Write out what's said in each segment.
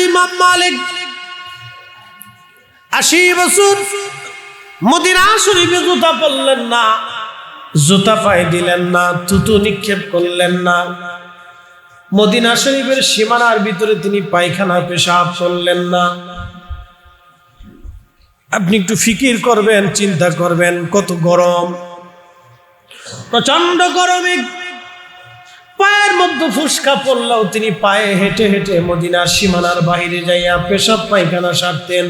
ইমাম মালিক 80 বছর মদিনা শরীফে জুতা পরলেন না, জুতা পায়ে দিলেন না, থুতু নিক্ষেপ করলেন না। মদিনা শরীফের সীমানার ভিতরে তিনি পায়খানা পেশাব করলেন না। আপনি একটু ফিকির করবেন, চিন্তা করবেন, কত গরম, প্রচন্ড গরমে পায়ের মধ্যে ফুসকা পড়লেও তিনি পায়ে হেঁটে হেঁটে মদিনার সীমানার বাইরে যাইয়া পেশাব পায়খানা সারতেন।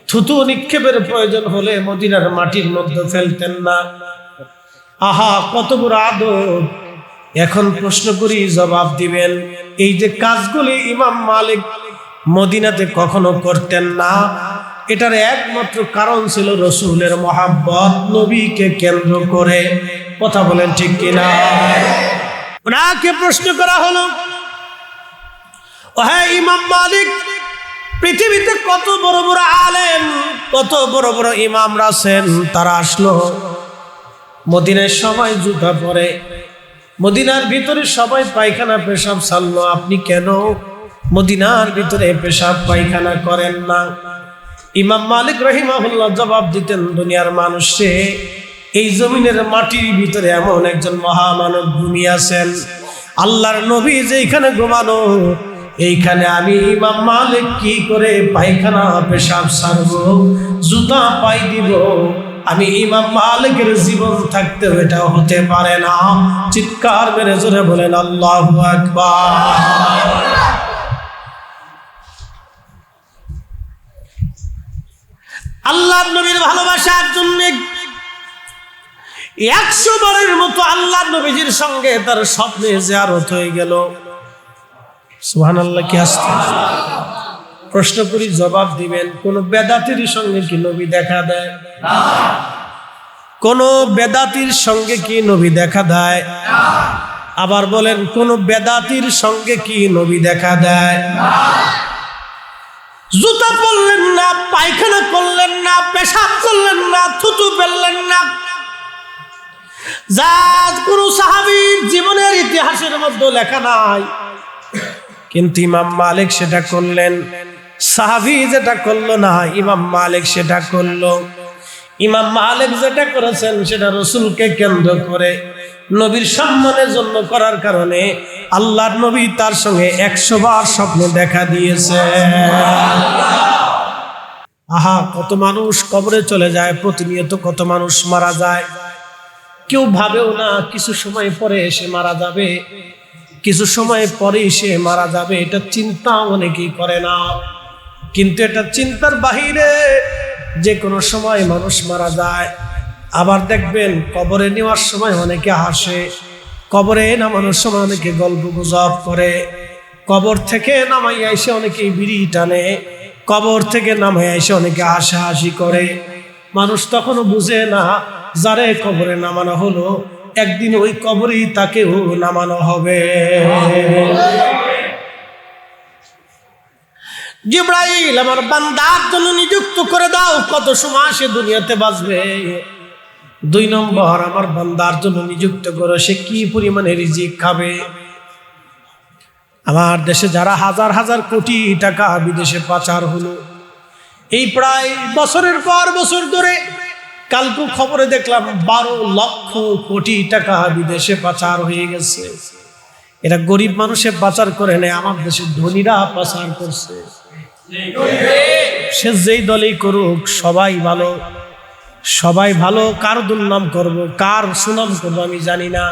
থুতু নিক্ষেপের প্রয়োজন হলে মদিনার মাটির মধ্যে ফেলতেন না। আহা, কত বড় আদব! এখন প্রশ্ন করি, জবাব দিবেন। এই যে কাজগুলি ইমাম মালিক মদিনাতে কখনো করতেন না, এটার একমাত্র কারণ ছিল রসুলের মহাব্বত, নবীকে কেন্দ্র করে। কথা বলেন ঠিক কিনা? ওনাকে প্রশ্ন করা হলো, ও হ্যাঁ ইমাম মালিক, পৃথিবীতে কত বড় বড় আলেম, কত বড় বড় ইমামরা আছেন, তারা আসলো মদিনায় সবাই জুতা পরে, মদিনার ভিতরে সবাই পায়খানা পেশাব ছাড়লো, আপনি কেন মদিনার ভিতরে পেশাব পায়খানা করেন না? ইমাম মালিক রাহিমাহুল্লাহ জবাব দিতেন, দুনিয়ার মানুষে, এই জমিনের মাটির ভিতরে এমন একজন মহামানব ঘুমিয়ে আছেন, আল্লাহর নবী যেখানে ঘুমানো, এইখানে আমি ইমাম মালিক কি করে পায়খানা পেশাব ছাড়বো, জুতা পাই দিব? আমি ইমাম মালিকের জীবন থাকতে এটা হতে পারে না। চিৎকার মেরে জোরে বলেন আল্লাহু আকবার। আল্লাহর নবীর ভালোবাসার জন্য 100 বারের মতো আল্লাহর নবীজির সঙ্গে তার স্বপ্নে জিয়ারত হয়ে গেল। সুবহানাল্লাহ, কি আসছে? প্রশ্ন করি, জবাব দিবেন। কোন বেদাতির সঙ্গে কি নবী দেখা দেয়? না। কোন বেদাতির সঙ্গে কি নবী দেখা দেয়? না। আবার বলেন, কোন বেদাতির সঙ্গে কি নবী দেখা দেয়? না। জুতা পরলেন না, পায়খানা করলেন না, পেশাব করলেন না, থুতু ফেললেন না, যা কোন সাহাবীর জীবনের ইতিহাসের মধ্যে লেখা নাই। কিন্তু ইমাম মালিক সেটা করলেন। সাহাবী যেটা করলো না, ইমাম মালিক সেটা করলো। ইমাম মালিক যেটা করেছেন সেটা রসুলকে কেন্দ্র করে, নবীর সম্মানের জন্য করার কারণে আল্লাহর নবী তার সঙ্গে 100 বার স্বপ্নে দেখা দিয়েছে। আহা, কত মানুষ কবরে চলে যায়, প্রতিনিয়ত কত মানুষ মারা যায়। কেউ ভাবেও না কিছু সময় পরে এসে মারা যাবে, কিছু সময় পরে সে মারা যাবে, এটা চিন্তা অনেকেই করে না। কিন্তু এটা চিন্তার বাহিরে, যে কোনো সময় মানুষ মারা যায়। আবার দেখবেন কবরে নেওয়ার সময় অনেকে হাসে, কবরে নামানোর সময় অনেকে গল্প গুজব করে, কবর থেকে নামাইয়া এসে অনেকে বিড়ি টানে, কবর থেকে নামাইয়া এসে অনেকে হাসাহাসি করে। মানুষ তখনও বুঝে না, যারে কবরে নামানো হলো একদিন ওই কবরেই তাকেও নামানো হবে। জিবরাইল, আমার বান্দার জন্য নিযুক্ত করে দাও কত সময় সে দুনিয়াতে বাঁচবে। 2 নম্বর, আমার বান্দার জন্য নিযুক্ত করো সে কি পরিমাণে রিজিক খাবে। আমার দেশে যারা হাজার হাজার কোটি টাকা বিদেশে পাচার হলো, এই প্রায় বছরের পর বছর ধরে, কালকে খবরে দেখলাম 12 লক্ষ কোটি টাকা বিদেশে পাচার হয়ে গেছে। এরা গরিব মানুষে পাচার করে নেয়, আমার দেশের ধনীরা পাচার করছে। সে যেই দলেই করুক, সবাই ভালো, সবাই ভালো। কার দুর্নাম করব, কার সুনাম করবো আমি জানি না।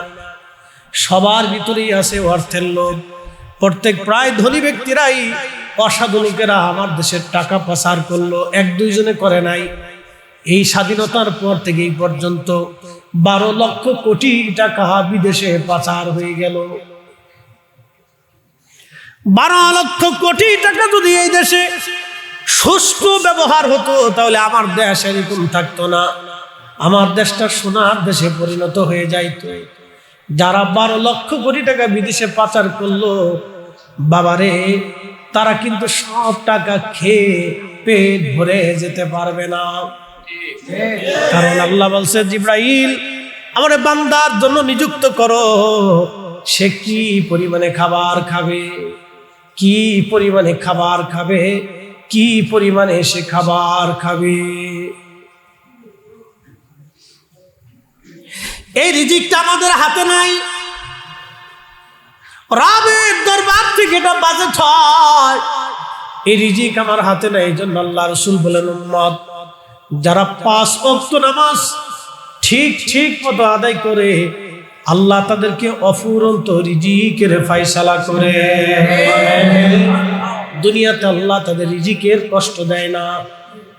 সবার ভিতরেই আছে অর্থের লোভ। প্রত্যেক প্রায় ধনী ব্যক্তিরাই, অসাধু লোকেরা আমার দেশের টাকা পাচার করলো, 1-2 জনে করে নাই। এই স্বাধীনতার পর থেকে এই পর্যন্ত 12 লক্ষ কোটি টাকা বিদেশে পাচার হয়ে গেল। 12 লক্ষ কোটি টাকা যদি এই দেশে সুষ্ঠু ব্যবহার হতো, তাহলে আমার দেশ এরকম থাকতো না, আমার দেশটা সোনার দেশে পরিণত হয়ে যাইত। যারা 12 লক্ষ কোটি টাকা বিদেশে পাচার করলো, বাবারে, তারা কিন্তু সব টাকা খেয়ে পেট ভরে যেতে পারবে না। কারণ আল্লাহ বলছে, জিবরাইল, আমার বান্দার জন্য নিযুক্ত করো সে কি পরিমাণে খাবার খাবে। কি পরিমাণে খাবার খাবে, কি পরিমাণে সে খাবার খাবে। এই রিজিকটা আমাদের হাতে নাই, রবের দরবার থেকে এটা বাজেট হয়। এই রিজিক আমার হাতে নাই। এই জন্য আল্লাহ রাসূল বলেন, উম্মত যারা 5 ওয়াক্ত নামাজ ঠিক মতো আদায় করে, আল্লাহ তাদেরকে অফুরন্ত রিজিকের ফয়সালা করে। দুনিয়াতে আল্লাহ তাদের রিজিকের কষ্ট দেয় না।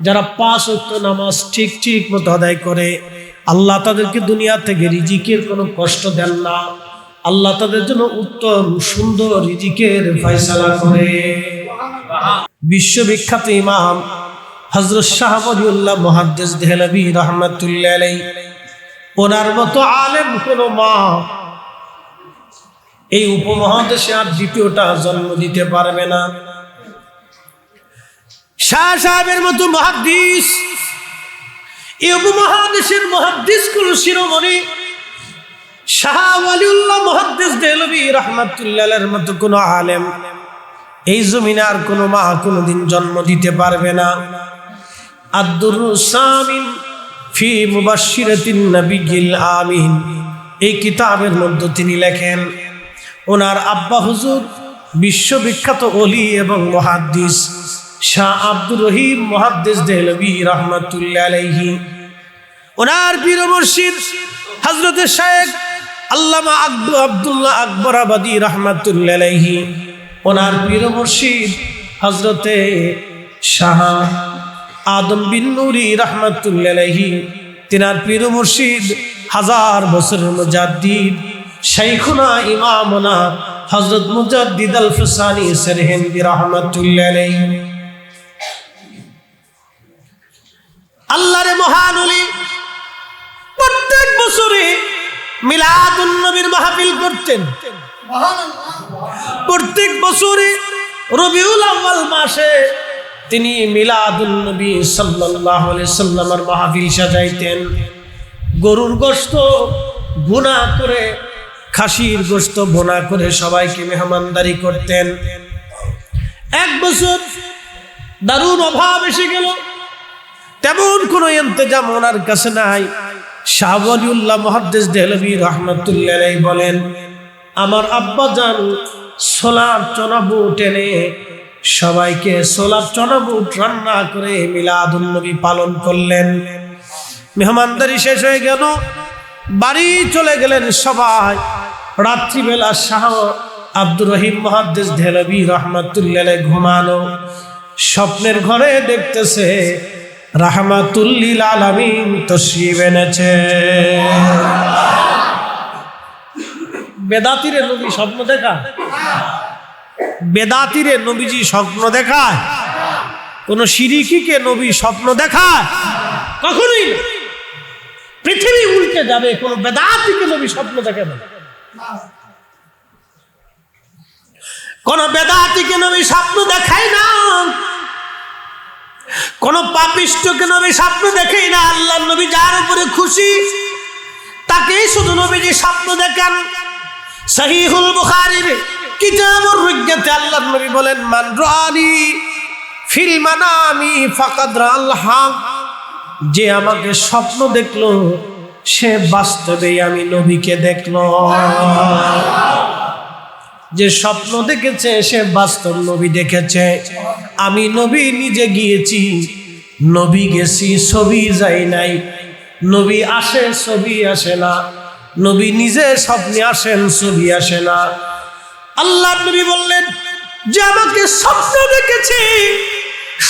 যারা 5 ওয়াক্ত নামাজ ঠিক মতো আদায় করে, আল্লাহ তাদেরকে দুনিয়া থেকে রিজিকের কোনো কষ্ট দেন না। আল্লাহ তাদের জন্য উত্তম সুন্দর রিজিকের ফয়সালা করে। বিশ্ববিখ্যাত ইমাম হযরত শাহ ওয়ালিউল্লাহ মুহাদ্দিস দেহলভী রাহমাতুল্লাহ আলাইহি, ওনার মতো আলেম কোন মা এই উপমহাদেশে আর দ্বিতীয়টা জন্ম দিতে পারবে না। শাহ সাহেবের মতো মুহাদ্দিস, এই উপমহাদেশের মুহাদ্দিস কোন শিরোমণি শাহ ওয়ালিউল্লাহ মুহাদ্দিস দেহলভী রাহমাতুল্লাহ আলাইহির মতো কোন আলেম এই জমিনে আর কোন মা কোনদিন জন্ম দিতে পারবে না। আদ-দুররুস সামিন ফি মুবাশশিরাতিন নাবিয়্যিল আমিন, এই কিতাবের মধ্যে তিনি লেখেন, ওনার আব্বা হুজুর বিশ্ববিখ্যাত ওলি এবং মুহাদ্দিস শাহ আব্দুর রহিম মুহাদ্দিস দেহলভী রাহমাতুল্লাহ আলাইহি, ওনার পীর মুর্শিদ হযরত শেখ আল্লামা আব্দুল্লাহ আকবরাবাদী রাহমাতুল্লাহ আলাইহি, ওনার পীর মুর্শিদ হযরতে শাহ আদম বিন নুরি রাহমাতুল্লাহ আলাইহি, তিনার পীর মুর্শিদ 1000 বছরের মুজাদ্দিদ শাইখুনা ইমামুনা হযরত মুজাদ্দিদ আল ফসানি সরহিন্দি রাহমাতুল্লাহ আলাইহি। আল্লাহর মহান ওলি প্রত্যেক বছরে মিলাদুন নবীর মাহফিল করতেন। প্রত্যেক বছরে রবিউল আউয়াল মাসে তিনি মিলাদুন নবী সাল্লাল্লাহু আলাইহি সাল্লামের মাহফিল সাজাইতেন। গরুর গোশত ভুনা করে, খাসির গোশত ভুনা করে সবাইকে মেহমানদারি করতেন। এক বছর দারুণ অভাব এসে গেল, তেমন কোনো ইন্তজাম ওনার কাছে নাই। শাহ ওয়ালিউল্লাহ মুহাদ্দিস দেহলভী রাহমাতুল্লাহ আলাইহি বলেন, আমার আব্বা জান ছোলার চনাবুট এনে সবাইকে ছোলার চনাবুট রান্না করে মিলাদুন নবী পালন করলেন। মেহমানদারি শেষ হয়ে গেল, বাড়ি চলে গেলেন সবাই। রাত্রিবেলা শাহ আব্দুর রহিম মুহাদ্দিস দেহলভী রাহমাতুল্লাহ আলাইহি ঘুমানো, স্বপ্নের ঘরে দেখতেছে রাহমাতুল লিল আলামিন তশরিফ এনেছে। বেদাতিরে নবী স্বপ্ন দেখা, বেদাতিরে নবীজি স্বপ্ন দেখায়? কোন শিরিকিকে নবী স্বপ্ন দেখায়? কখনোই না। পৃথিবী উল্টে যাবে, কোন বেদাতিকে নবী স্বপ্ন দেখে না। কোন বেদাতিকে নবী স্বপ্ন দেখায় না, কোন পাপিষ্ঠকে নবী স্বপ্ন দেখেই না। আল্লাহর নবী যার উপরে খুশি তাকেই শুধু নবীজি স্বপ্ন দেখেন। সহিহুল বুখারীর কিতাবুর রুজ্জাতে আল্লাহর নবী বলেন, মান রানি ফিল মানামি ফাকাদ রাল হক, যে আমাকে স্বপ্ন দেখলো সে বাস্তবেই আমি নবীকে দেখলো। যে স্বপ্ন দেখেছে সে বাস্তব নবী দেখেছে। আমি নবী নিজে গিয়েছি, নবী গেছি, ছবি যাই নাই। নবী আসে, ছবি আসে না। নবী নিজে স্বপ্নে আসেন, ছবি আসে না। আল্লাহর নবী বললেন, যে আমাকে স্বপ্ন দেখেছে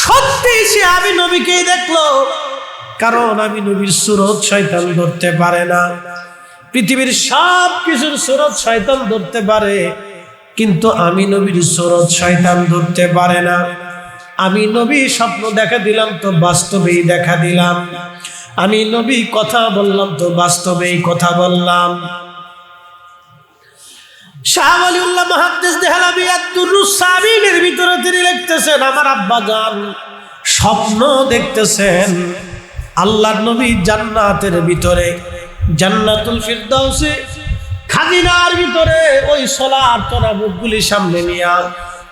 সত্যি সে আমি নবীকেই দেখলো। কারণ আমি নবীর সুরত শয়তান ধরতে পারে না। পৃথিবীর সব কিছুর সুরত শয়তান ধরতে পারে, কিন্তু আমি নবীর সুরত শয়তান ধরতে পারে না। আমি নবী স্বপ্ন দেখা দিলাম তো বাস্তবেই দেখা দিলাম। আমি নবী কথা বললাম তো বাস্তবেই কথা বললাম। শাহ ওয়ালিউল্লাহ মুহাদ্দিস দেহলভী আদ-দুররুস সামিনের ভিতরে তিনি লিখতেছেন, আমার আব্বা জান স্বপ্ন দেখতেছেন আল্লাহর নবী জান্নাতের ভিতরে, জান্নাতুল ফিরদাউসে খাজিনার ভিতরে ওই সোলার তরাবুকগুলি সামনে নিয়া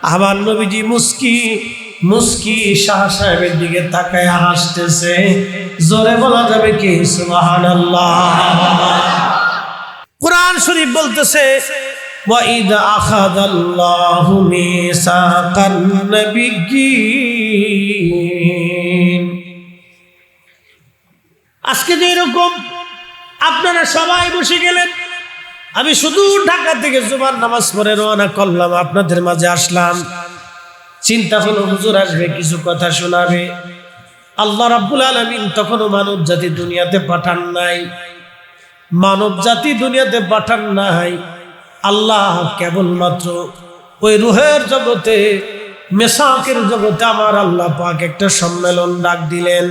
আমার নবীজি মুস্কি মুস্কি শাহ সাহেবের দিকে তাকায় হাসতেছে। জোরে বলা যাবে কি সুবহানাল্লাহ। কোরআন শরীফ বলতেছে وَإِذْ أَخَذَ اللَّهُ مِيثَاقَ النَّبِيِّينَ। আজকে যে এরকম আপনারা সবাই বসে গেলেন, আমি শুধু ঢাকা থেকে জুমার নামাজ পড়ে রওনা করলাম, আপনাদের মাঝে আসলাম। চিন্তা হলো হুজুর আসবে, কিছু কথা শোনাবে। আল্লাহ রাব্বুল আলামিন তখনও মানব জাতি দুনিয়াতে পাঠান নাই, মানব জাতি দুনিয়াতে পাঠান নাই। আল্লাহ কেবলমাত্র ওই রুহের জগতে, মেসাকের জগতে আমার আল্লাহ পাক একটা সম্মেলন ডাক দিলেন।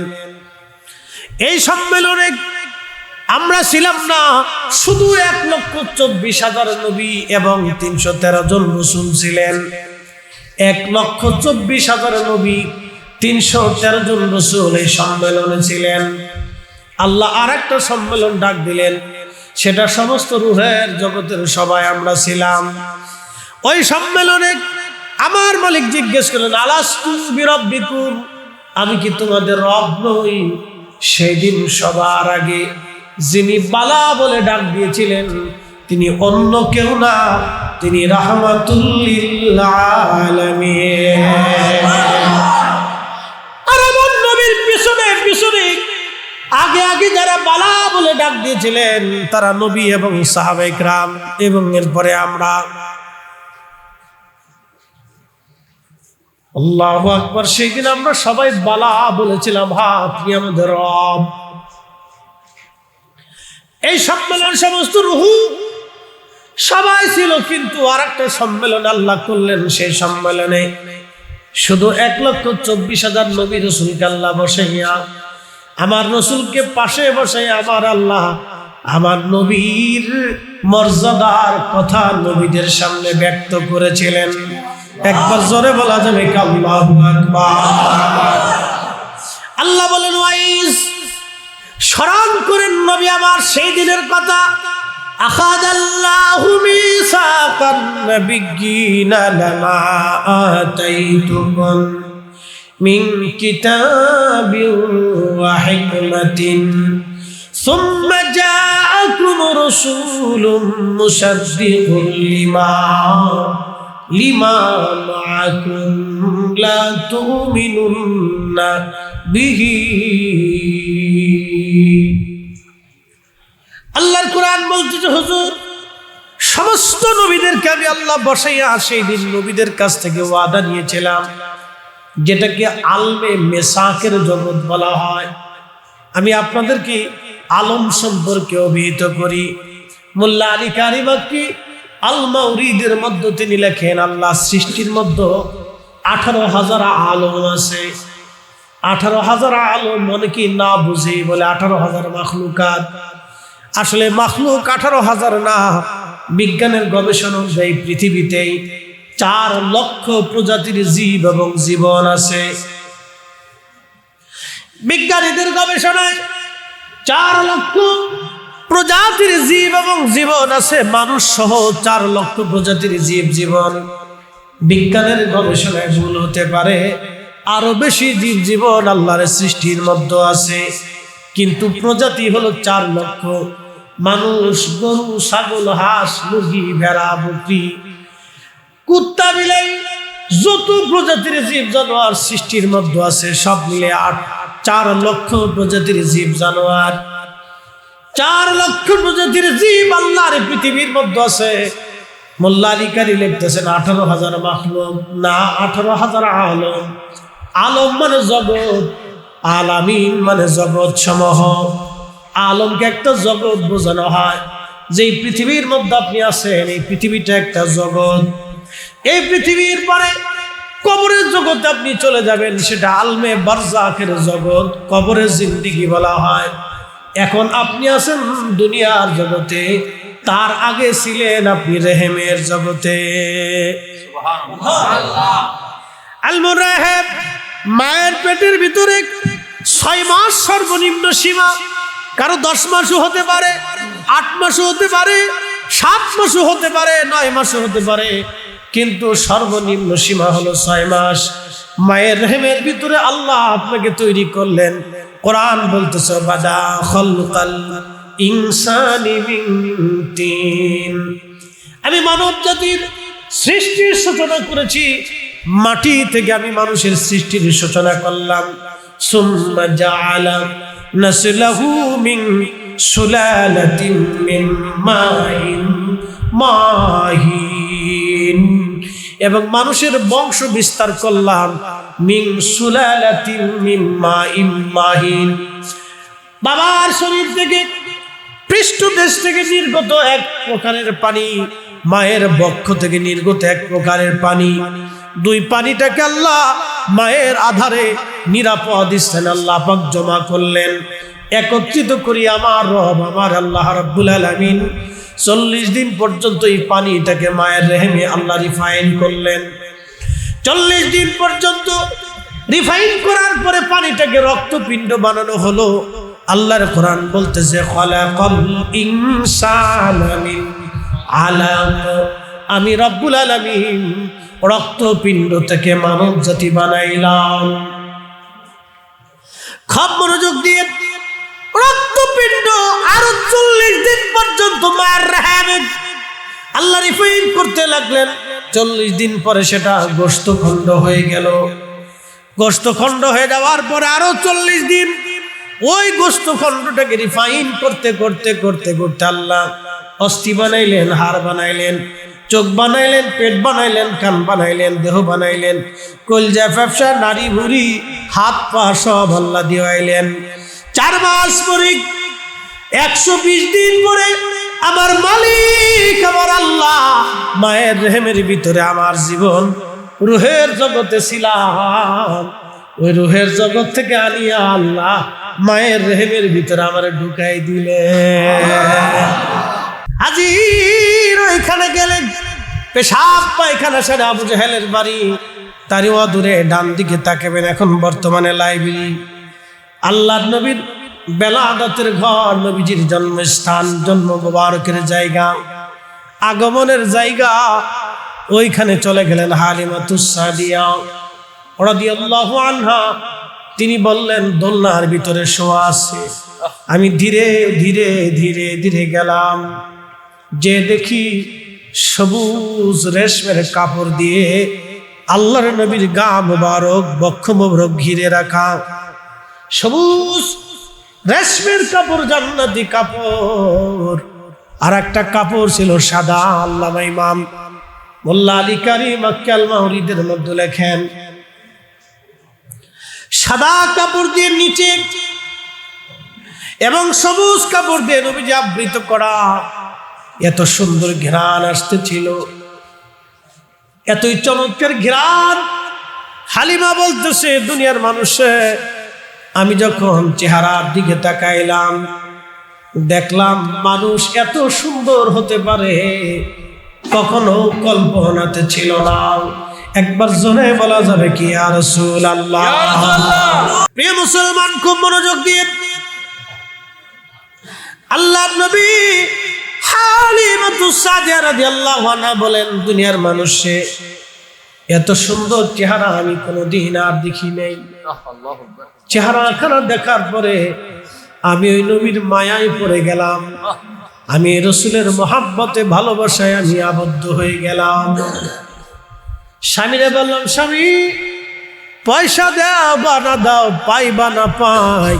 এই সম্মেলনে আমরা ছিলাম না শুধু 1,24,000 নবী এবং 313 জন রাসূল ছিলেন। 1,24,000 নবী, 313 জন রাসূল এই সম্মেলনে ছিলেন। আল্লাহ আর একটা সম্মেলন ডাক দিলেন, সেটা সমস্ত রুহের জগতের সবাই আমরা ছিলাম। ওই সম্মেলনে আমার মালিক জিজ্ঞেস করলেন, আলাস্তু বিরাব্বিকুম, আমি কি তোমাদের রব নই? সেই দিন সবার আগে যিনি বালা বলে ডাক দিয়েছিলেন তিনি অন্য কেউ না, তিনি রাহমাতুল লিল আলামিন। আর আমার নবীর পিছনে পিছনে আগে আগে যারা বালা বলে ডাক দিয়েছিলেন তারা নবী এবং সাহাবায়ে কেরাম, এবং এরপরে আমরা। আল্লাহু আকবার। সেই দিন আমরা সবাই বালা বলেছিলাম, হ্যাঁ আপনি আমাদের রব। এই সম্মেলন সমস্ত রূহ সবাই ছিল, কিন্তু আর একটা সম্মেলন আল্লাহ করলেন। সেই সম্মেলনে শুধু 1,24,000 নবী রাসূলকে আল্লাহ বসাইয়া, আমার রাসূলকে পাশে বসাই আমার আল্লাহ আমার নবীর মর্যাদার কথা নবীদের সামনে ব্যক্ত করেছিলেন। একবার জোরে বলা যাবে কি আল্লাহু আকবার। আল্লাহ বলেন, ওয়াইস স্মরণ করেন নবী আমার সেই দিনের কথা। আখাযাল্লাহু মিসাকান নাবিয়্যিনা লামা আতাইতুকুম মিন কিতাবিন ওয়া হিকমাতিন সুম্মা জাআকুম রাসূলুম মুসাদ্দিকুন লিমা মাআকুম লা তুমিনুন্না বিহি। আল্লাহর কোরআন বলতেছে, হুজুর সমস্ত নবীদেরকে আমি আল্লাহ বসাইয়া সেই দিন নবীদের কাছ থেকে ওয়াদা নিয়েছিলাম, যেটাকে আলমে মেসাকের জগৎ বলা হয়। আমি আপনাদেরকে আলম সম্পর্কে অভিহিত করি। মোল্লা আলী কারি মাক্কি আল মাউরিদের মধ্যে তিনি লেখেন, আল্লাহ সৃষ্টির মধ্যে 18,000 আলম আছে। 18,000 আলম অনেকেই না বুঝে বলে 18,000 মাখলুকাত। আসলে মাখলুক 18,000 না। বিজ্ঞানের গবেষণা অনুযায়ী পৃথিবীতে 4 লক্ষ প্রজাতির জীব এবং জীবন আছে। বিজ্ঞানীদের গবেষণায় 4 লক্ষ প্রজাতির জীব এবং জীবন আছে। মানুষ সহ 4 লক্ষ প্রজাতির জীব জীবন। বিজ্ঞানের গবেষণায় ভুল হতে পারে, আরো বেশি জীব জীবন আল্লাহর সৃষ্টির মধ্যে আছে, কিন্তু প্রজাতি হলো 4 লক্ষ। মানুষ, গরু, ছাগল, হাঁস, মুরগি, ভেড়া, বকরি, কুত্তা, বিলাই, যত প্রজাতির জীব জানোয়ার সৃষ্টির মধ্যে আছে সব মিলে 4 লক্ষ প্রজাতির জীব জানোয়ার। 4 লক্ষ প্রজাতির জীব আল্লাহর পৃথিবীর মধ্যে আছে। মোল্লা আলী কারি লিখতেছেন 18,000 মাখলুক না, 18,000 আলম। আলম মানে জগৎ, আলামিন মানে জগৎ সমূহ। আলমকে একটা জগৎ বোঝানো হয়। যে পৃথিবীর মধ্যে আপনি আছেন, এই পৃথিবীটা একটা জগৎ। এই পৃথিবীর পরে কবরের জগতে আপনি চলে যাবেন, সেটা আলমে বারজাখের জগৎ, কবরের জিন্দেগি বলা হয়। এখন আপনি আছেন দুনিয়ার জগতে, তার আগে ছিলেন আপনি রেহেমের জগতে। আল মুরাহেব, মায়ের পেটের ভিতরে 6 মাস সর্বনিম্ন সীমা। কারো 10 মাসও হতে পারে, 8 মাসও হতে পারে, 7 মাসও হতে পারে, 9 মাসও হতে পারে। কিন্তু সর্বনিম্ন সীমা হলো 6 মাস। মায়ের রেহেমের ভিতরে আল্লাহ আপনাকে তৈরি করলেন। কোরআন বলতেছে বাদা খালকাল ইনসানি মিন তিন, আমি মানব জাতির সৃষ্টির সূচনা করেছি মাটি থেকে, আমি মানুষের সৃষ্টির সূচনা করলাম। সুম্মা জাআলা নাসলাহু মিন সুলালাতিন মিন মাইন মাহিন, এবং মানুষের বংশ বিস্তার করলাম মিন সুলালাতিন মিন মাইন মাহিন, বাবার শরীর থেকে পৃষ্ঠদেশ থেকে নির্গত এক প্রকারের পানি, মায়ের বক্ষ থেকে নির্গত এক প্রকারের পানি, দুই পানিটাকে আল্লাহ মায়ের আধারে নিরাপদ স্থানে আল্লাহ পাক জমা করলেন। একত্রিত করি আমার রব আমার আল্লাহ রাব্বুল আলামিন 40 দিন পর্যন্ত এই পানিটাকে মায়ের রেহেমে আল্লাহ রিফাইন করলেন। 40 দিন পর্যন্ত রিফাইন করার পরে পানিটাকে রক্তপিণ্ড বানানো হলো। আল্লাহর কোরআন বলতেছে খালাকাল ইনসানা মিন আলাক, আমি রব্বুল আলামিন রক্তপিণ্ড থেকে মানব জাতি বানাইলাম। খুব মনোযোগ দিয়ে রক্তপিণ্ড আরো 40 দিন পর্যন্ত মায়ের রেহেমে আল্লাহ রিফাইন করতে লাগলেন। 40 দিন পরে সেটা গোশতখণ্ড হয়ে গেল। গোশতখণ্ড হয়ে যাওয়ার পরে আরো 40 দিন ওই গোশতখণ্ডটাকে রিফাইন করতে করতে করতে করতে আল্লাহ অস্থি বানাইলেন, হাড় বানাইলেন, চোখ বানাইলেন, পেট বানাইলেন, কান বানাইলেন, দেহ বানাইলেন, কলজা ফ্যাপসা নাড়ি ভুড়ি হাত পা সব আল্লাহ দিয়াইলেন। 4 মাস পরে 120 দিন পরে আমার মালিক আমার আল্লাহ মায়ের রেহেমের ভিতরে আমার জীবন রুহের জগতে ছিলাম, ওই রুহের জগৎ থেকে আনিয়া আল্লাহ মায়ের রেহেমের ভিতরে আমার ঢুকাই দিলেন। হাজির ওইখানে গেলেন, পেশাব পায়খানা সেরে আবু জাহেলের বাড়ি, তারই অদূরে ডান দিকে তাকাবেন এখন বর্তমানে লাইব্রেরি, আল্লাহর নবীর বেলাদাতের ঘর, নবীজির জন্মস্থান, জন্ম মোবারকের জায়গা, আগমনের জায়গা, ওইখানে চলে গেলেন হালিমাতুস সাদিয়া রাদিয়াল্লাহু আনহা। তিনি বললেন দোলনার ভিতরে শোয়া আছে। আমি ধীরে ধীরে ধীরে ধীরে গেলাম, যে দেখি সবুজ রেশমের কাপড় দিয়ে আল্লাহর নবীর গা মোবারক বক্ষ মোবারক ঘিরে রাখা, সবুজ রেশমের কাপড়, জান্নাতি কাপড়। আর একটা কাপড় ছিল সাদা। আল্লামা ইমাম মোল্লা আলী কারি মক্কি আল মাউরিদের মধ্যে লেখেন, সাদা কাপড় দিয়ে নিচে এবং সবুজ কাপড় দিয়ে নবীজি আবৃত করা। এত সুন্দর ঘ্রাণ আসতেছিল, এতই চমৎকার ঘ্রাণ। হালিমা বলতেছে দুনিয়ার মানুষে আমি যখন চেহারার দিকে তাকাইলাম, দেখলাম মানুষ এত সুন্দর হতে পারে কখনো কল্পনাতে ছিল না। একবার জোরে বলা যাবে কি ইয়া রাসূলুল্লাহ। প্রিয় মুসলমান, খুব মনোযোগ দিয়ে আল্লাহর নবী হালিমাতুস সাদিয়া রাদিয়াল্লাহু আনহা বলেন দুনিয়ার মানুষে এত সুন্দর চেহারা আমি কোনোদিন আর দেখি নাই। চেহারাখানা দেখার পরে আমি ওই নবীর মায়ায় পড়ে গেলাম, আমি রাসূলের মহব্বতে ভালোবাসায় আমি আবদ্ধ হয়ে গেলাম। স্বামীরে বললাম, স্বামী পয়সা দাও বা না দাও, পাই বা না পাই,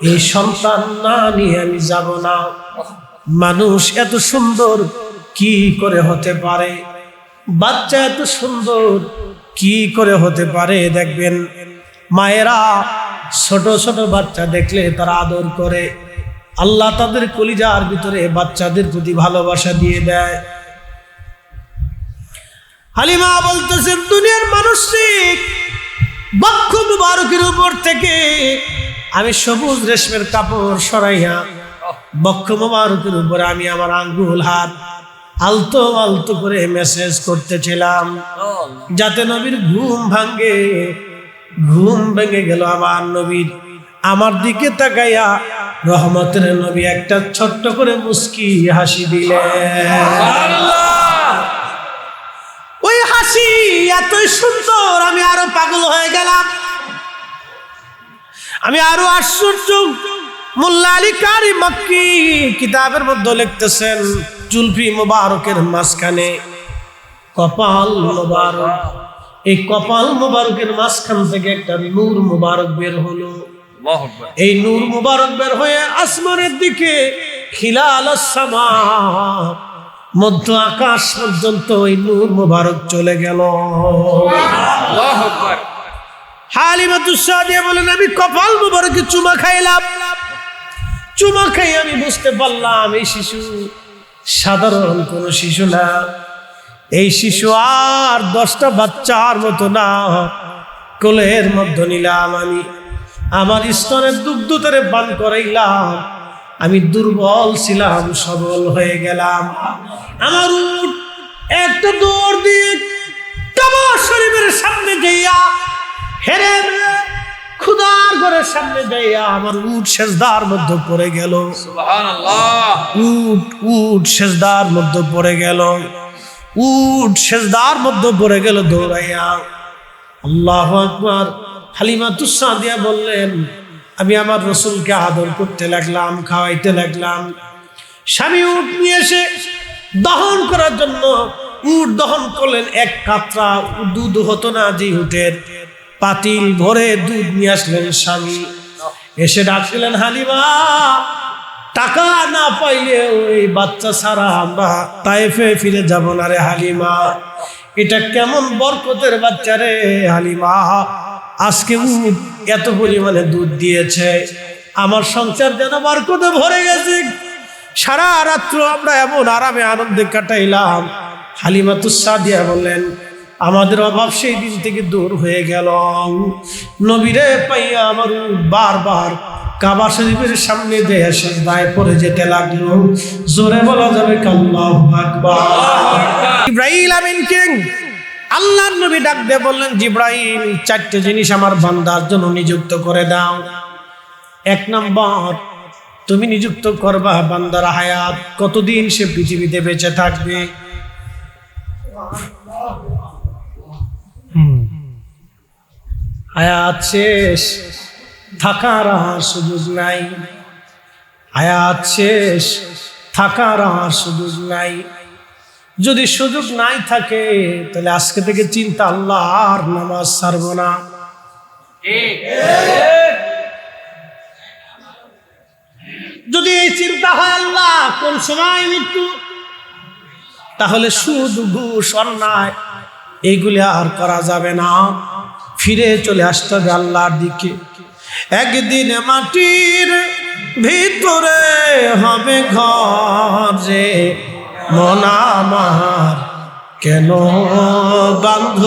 এই সন্তান না নিয়ে আমি যাব না। মানুষ এত সুন্দর কি করে হতে পারে, বাচ্চা এত সুন্দর কি করে হতে পারে। দেখবেন মায়েরা ছোট ছোট বাচ্চা দেখলে তারা আদর করে, আল্লাহ তাদের কলিজার ভিতরে বাচ্চাদের প্রতি ভালোবাসা দিয়ে দেয়। হালিমা বলতেছেন দুনিয়ার মানুষকে বক্ষ মুবারকের উপর থেকে আমি সবুজ রেশমের কাপড় সরাইয়া বক্ষ মুবারকের উপর আমি আমার আঙ্গুল হাত আলতো আলতো করে মেসেজ করতেছিলাম যাতে নবীর ঘুম ভাঙে। ঘুম ভেঙে গেল আমার নবীর, আমার দিকে তাকাইয়া রহমতের নবী একটা ছোট্ট করে মুস্কি হাসি দিলেন। এতই সুন্দর, আমি আরো পাগল হয়ে গেলাম, আমি আরো আশ্চর্য। মোল্লা আলী কারি মক্কি কিতাবের মধ্যে লিখতেছেন, জুলফি মুবারকের মাঝখানে কপাল মুবারক, এই কপাল মুবারকের মাঝখান থেকে একটা নূর মুবারক বের হলো। এই নূর মুবারক বের হয়ে আসমানের দিকে খিলাল সামা, মধ্য আকাশ পর্যন্ত ওই নূর মুবারক চলে গেল। আল্লাহু আকবার। হালিমাতুস সাদিয়া বলেন, আমি কপাল মুবারকে চুমা খাইলাম, চুমা খাই আমি বুঝতে পারলাম এই শিশু সাধারণ কোন শিশু না, এই শিশু আর 10টা বাচ্চার মতো না। কোলের মধ্যে নিলাম আমি, আমার স্তনের দুগ্ধ তারে পান করাইলাম, আমি দুর্বল ছিলাম, সবল হয়ে গেলাম। আমার উট একটা দৌড় দিয়ে কাবা শরীফের সামনে যাইয়া, হেরে খুদার ঘরের সামনে যাইয়া আমার উট সেজদার মধ্যে পড়ে গেল। সুবহানাল্লাহ। উট সেজদার মধ্যে পড়ে গেল, উট সেজদার মধ্যে পড়ে গেল দৌড়াইয়া। আল্লাহু আকবার। হালিমাতুস সাদিয়া বললেন, আমি আমার রসুলকে আদর করতে লাগলাম, খাওয়াইতে লাগলাম। স্বামী উট নিয়ে এসে দহন করার জন্য উট দহন করলেন। এক কাতরা দুধ হতো না, যে উটের পাতিল ভরে দুধ নিয়ে আসলেন স্বামী। এসে ডাকলেন, হালিমা, টাকা না পাইলে ওই বাচ্চা ছাড়া আমরা তায়েফে ফিরে যাব না রে হালিমা। এটা কেমন বরকতের বাচ্চা রে হালিমা, আজকে এত পরিমাণে দুধ দিয়েছে, আমার সংসার যেন বরকতে ভরে গেছে। সারা রাত্র আমরা এমন আরামে আনন্দে কাটাইলাম। হালিমাতুস সাদিয়া বললেন, আমাদের অভাব সেই দিন থেকে দূর হয়ে গেল। নবীরে পাইয়া আমার বারবার কাবা শরীফের সামনে দিয়ে সিজদায় পড়ে যেতে লাগলো। জোরে বলা যাবে আল্লাহু আকবার। ইব্রাহিম আমিন কিং আল্লাহর নবী ডাক দিয়ে বললেন, জিব্রাইল, 4টে জিনিস আমার বান্দার জন্য নিযুক্ত করে দাও। 1 নাম্বার, তুমি নিযুক্ত করবা বান্দার হায়াত, কতদিন সে পৃথিবীতে বেঁচে থাকবে। হায়াত শেষ, থাকার আর সুযোগ নাই। হায়াত শেষ, থাকার আর সুযোগ নাই। যদি সুযোগ নাই থাকে তাহলে আজকে থেকে চিন্তা, আল্লাহ আর নামাজ ছাড়ব না। যদি এই চিন্তা হয় আল্লাহ কোন সময় মৃত্যু, তাহলে সুদ, ঘুষ, অন্যায় এইগুলি আর করা যাবে না। ফিরে চলে আসতে হবে আল্লাহর দিকে। একদিন মাটির ভিতরে হবে ঘর রে, মন আমার কেন বান্ধ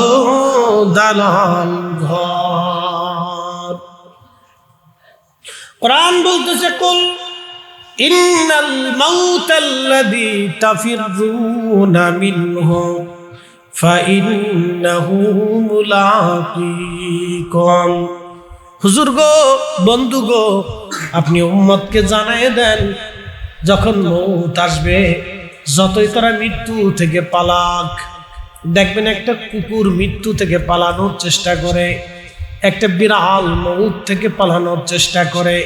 দালান ঘর। কোরআন বলতেছে, কুল ইন্নাল মাউতাল্লাযী তাফিররুনা মিনহু ফাইন্নাহু মুলাকীকুম। হুজুর গো, বন্ধু গো, আপনি উম্মতকে জানায় দেন, যখন মউত আসবে, যতই তারা মৃত্যু থেকে পালাক, দেখবেন একটা কুকুর মৃত্যু থেকে পালানোর চেষ্টা করে, একটা বিড়াল মউত থেকে পালানোর চেষ্টা করে,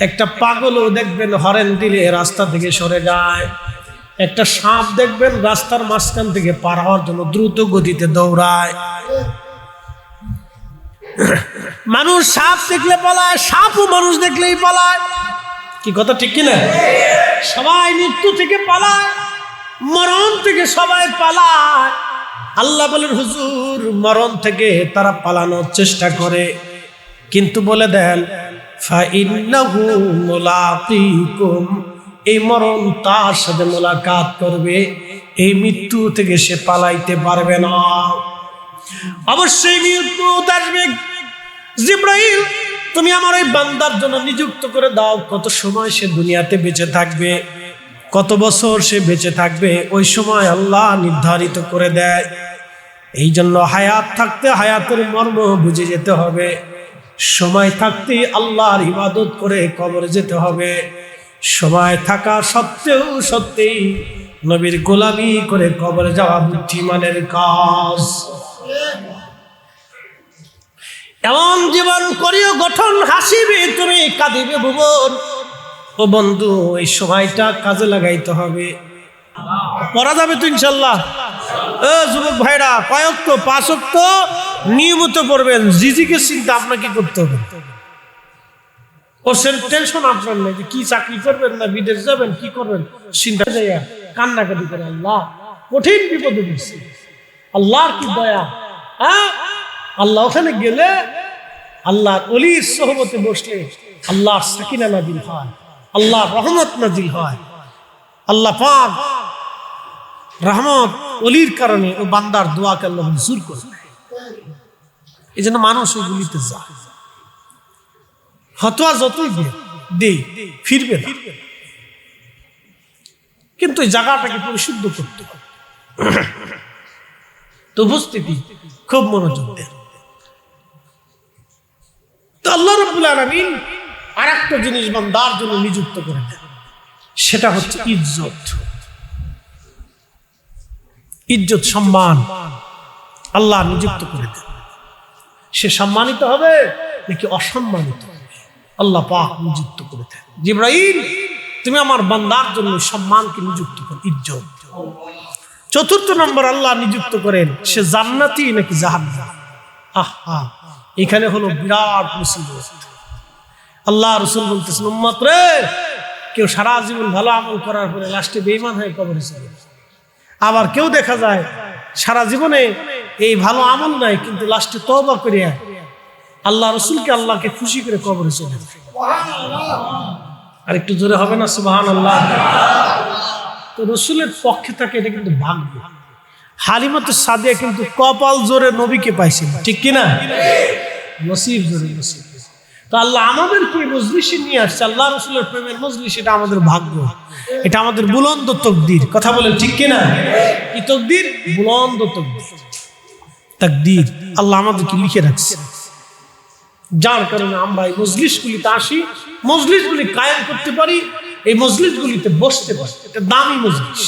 একটা পাগলও দেখবেন হরেন দিলে রাস্তা থেকে সরে যায়, একটা সাপ দেখবেন রাস্তার মাঝখান থেকে পার হওয়ার জন্য দ্রুত গতিতে দৌড়ায়। মানুষ সাপ দেখলে পালায়, সাপও মানুষ দেখলেই পালায়। কি কথা ঠিক কিনা? সবাই মৃত্যু থেকে পালায়, মরণ থেকে সবাই পালায়। আল্লাহ বলেন, হুজুর, মরণ থেকে তারা পালানোর চেষ্টা করে, কিন্তু বলে দেন ফাইন্নাহু মুলাকীকুম, এই মরণ তার সাথে মোলাকাত করবে, এই মৃত্যু থেকে সে পালাইতে পারবে না। অবশ্যই মৃত্যু আসবে। জিব্রাইল, তুমি আমার এই বান্দার জন্য নিযুক্ত করে দাও, কত সময় সে দুনিয়াতে বেঁচে থাকবে, কত বছর সে বেঁচে থাকবে, ওই সময় আল্লাহ নির্ধারিত করে দেয়। এই জন্য হায়াত থাকতে হায়াতের মর্ম বুঝে যেতে হবে, সময় থাকতে আল্লাহর ইবাদত করে কবরে যেতে হবে, সময় থাকা সত্ত্বেও সত্যি নবীর গোলামি করে কবরে যাওয়া বুদ্ধিমানের কাজ। এমন জীবন করিও গঠন, হাসিবে তুমি কাঁদিবে ভুবন। ও বন্ধু, এই সময়টা কাজে লাগাইতে হবে। পড়া যাবে তো ইনশাল্লাহ। যুবক ভাইরা, কয়েক 5 ওয়াক্ত নিয়মিত পড়বেন। জিজিকে চিন্তা আপনাকে করতে হবে। ওর টেনশন আপনার নেই যে কি চাকরি করবেন না বিদেশ যাবেন, কি করবেন, চিন্তা যাইয়া কান্নাকাটি করে আল্লাহ কঠিন বিপদে পড়ছি। আল্লাহর কি দয়া! আল্লাহ ওখানে গেলে, আল্লাহ ওলির সোহবতে বসলে আল্লাহর সাকিনা নাজিল হয়, আল্লাহর রহমত নাজিল হয়। আল্লাহ পাক রহমত ওলির কারণে ও বান্দার দোয়াকে আল্লাহ মঞ্জুর করে। এই জন্য মানুষ ওইগুলিতে যায়। হতোয়া যতই দে ফিরবে না, কিন্তু এই জায়গাটাকে পরিশুদ্ধ করতে হবে। তো উপস্থিতি খুব মনোযোগ দেন। তো আল্লাহ রাব্বুল আলামিন আরেকটা জিনিস বান্দার জন্য নিযুক্ত করে দেন, সেটা হচ্ছে ইজ্জত। ইজ্জত, সম্মান আল্লাহ নিযুক্ত করে দেন। সে সম্মানিত হবে নাকি অসম্মানিত হবে, আল্লাহ পাক নিযুক্ত করে দেন। জিবরাইল, তুমি আমার বান্দার জন্য সম্মানকে নিযুক্ত করো, ইজ্জত। 4th নম্বর আল্লাহ নিযুক্ত করেন, সে জান্নাতি নাকি জাহান্নামী। আহা, এখানে হলো বিরাট মুসিবত। আল্লাহ রাসূল বলতেছেন, উম্মত রে, কেউ সারা জীবন ভালো আমল করার পরে লাস্টে বেঈমান হয়ে কবরে চলে যায়। আবার কেউ দেখা যায় সারা জীবনে এই ভালো আমল নাই, কিন্তু লাস্টে তওবা করে আল্লাহ রাসূলকে, আল্লাহকে খুশি করে কবরে চলে যায়। আর একটু জোরে হবে না সুবহানাল্লাহ? তো রাসূলের পক্ষে থাকে, এটা কিন্তু ভাগ্য। হালিমাতুস সাদিয়া কিন্তু কপাল জোরে নবীকে পাইছেন, ঠিক কিনা? নসিব জোরে নসিব। তো আল্লাহ আমাদেরকে মজলিসে নিয়ে আসছে, আল্লাহ রাসূলের প্রেমের মজলিস। এটা আমাদের ভাগ্য, এটা আমাদের বুলন্দ তকদির। কথা বলেন ঠিক কিনা? কি তকদির? বুলন্দ তকদির, তাকদীর আল্লাহ আমাদেরকে লিখে রাখছে। যার কারণে আমরা এই মজলিসগুলিতে আসি, মজলিসগুলি কায়েম করতে পারি, এই মজলিসগুলিতে বসতে পারি। এটা দামি মজলিস,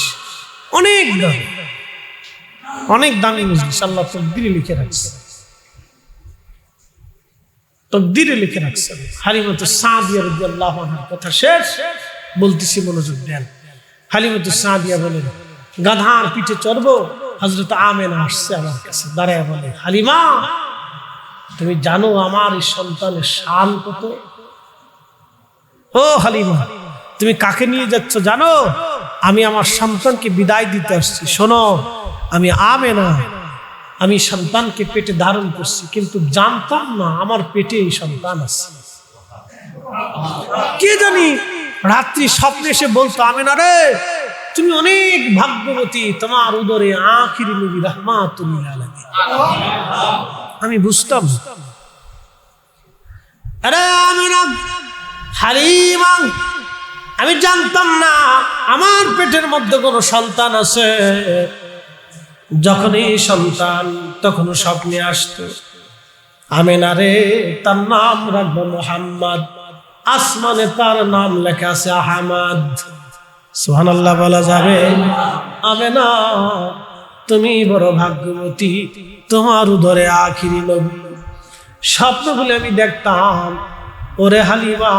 অনেক দামি, অনেক দামি মজলিস। আল্লাহ তকদিরে লিখে রাখছে, তকদিরে লিখে রাখছেন। হালিমাতুস সাদিয়া রাদিয়াল্লাহু আনহার কথা শেষ বলতেছি, মনোযোগ দেন। হালিমাতুস সাদিয়া বলেন, গাধার পিঠে চড়বো, হযরত আমেনা আসছে আমার কাছে, দাঁড়ায় বলে, হালিমা, তুমি জানো আমার এই সন্তানের শান কত? ও হালিমা, তুমি কাকে নিয়ে যাচ্ছ জানো? আমি আমার সন্তানকে বিদায় দিতে আসছি। শোনো, আমি আমেনা, আমি সন্তানকে পেটে ধারণ করছি, কিন্তু জানতাম না আমার পেটে এই সন্তান আছে। কে জানি রাত্রি স্বপ্নে এসে বলতো, আমেনা রে, তুমি অনেক ভাগ্যবতী, তোমার উদরে আখিরি নবী রাহমাতুল লিল আলামিন। আমি বুঝতাম, আরে আমেনা, হালিমা, আমি জানতাম না আমার পেটের মধ্যে কোনো সন্তান আছে। যখন এই সন্তান তখন স্বপ্নে আসতো, আমেনা রে, তার নাম রাখবো মুহাম্মদ, আসমানে তার নাম লেখা আছে আহমদ। সুবহানাল্লাহ বলা যাবে? আমেনা, তুমি বড় ভাগ্যবতী, তোমার উদরে আখিরি নবী। স্বপ্ন বলে আমি দেখতাম, ওরে হালিমা,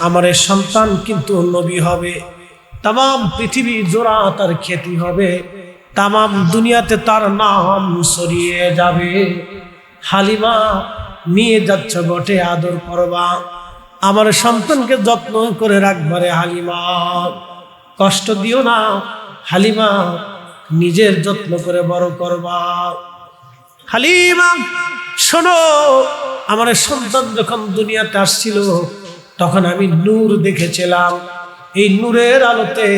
আমার এই সন্তান কিন্তু নবী হবে, তাম পৃথিবী জোড়া তার খ্যাতি হবে, তাম দুনিয়াতে তার নাম ছড়িয়ে যাবে। হালিমা, নিয়ে যাচ্ছ বটে, আদর করবা, আমার সন্তানকে যত্ন করে রাখবারে হালিমা, কষ্ট দিও না হালিমা, নিজের যত্ন করে বড় করবা। হালিমা শোনো, আমার সন্তান যখন দুনিয়াতে আসছিল তখন আমি নূর দেখেছিলাম। এই নূরের আলোতে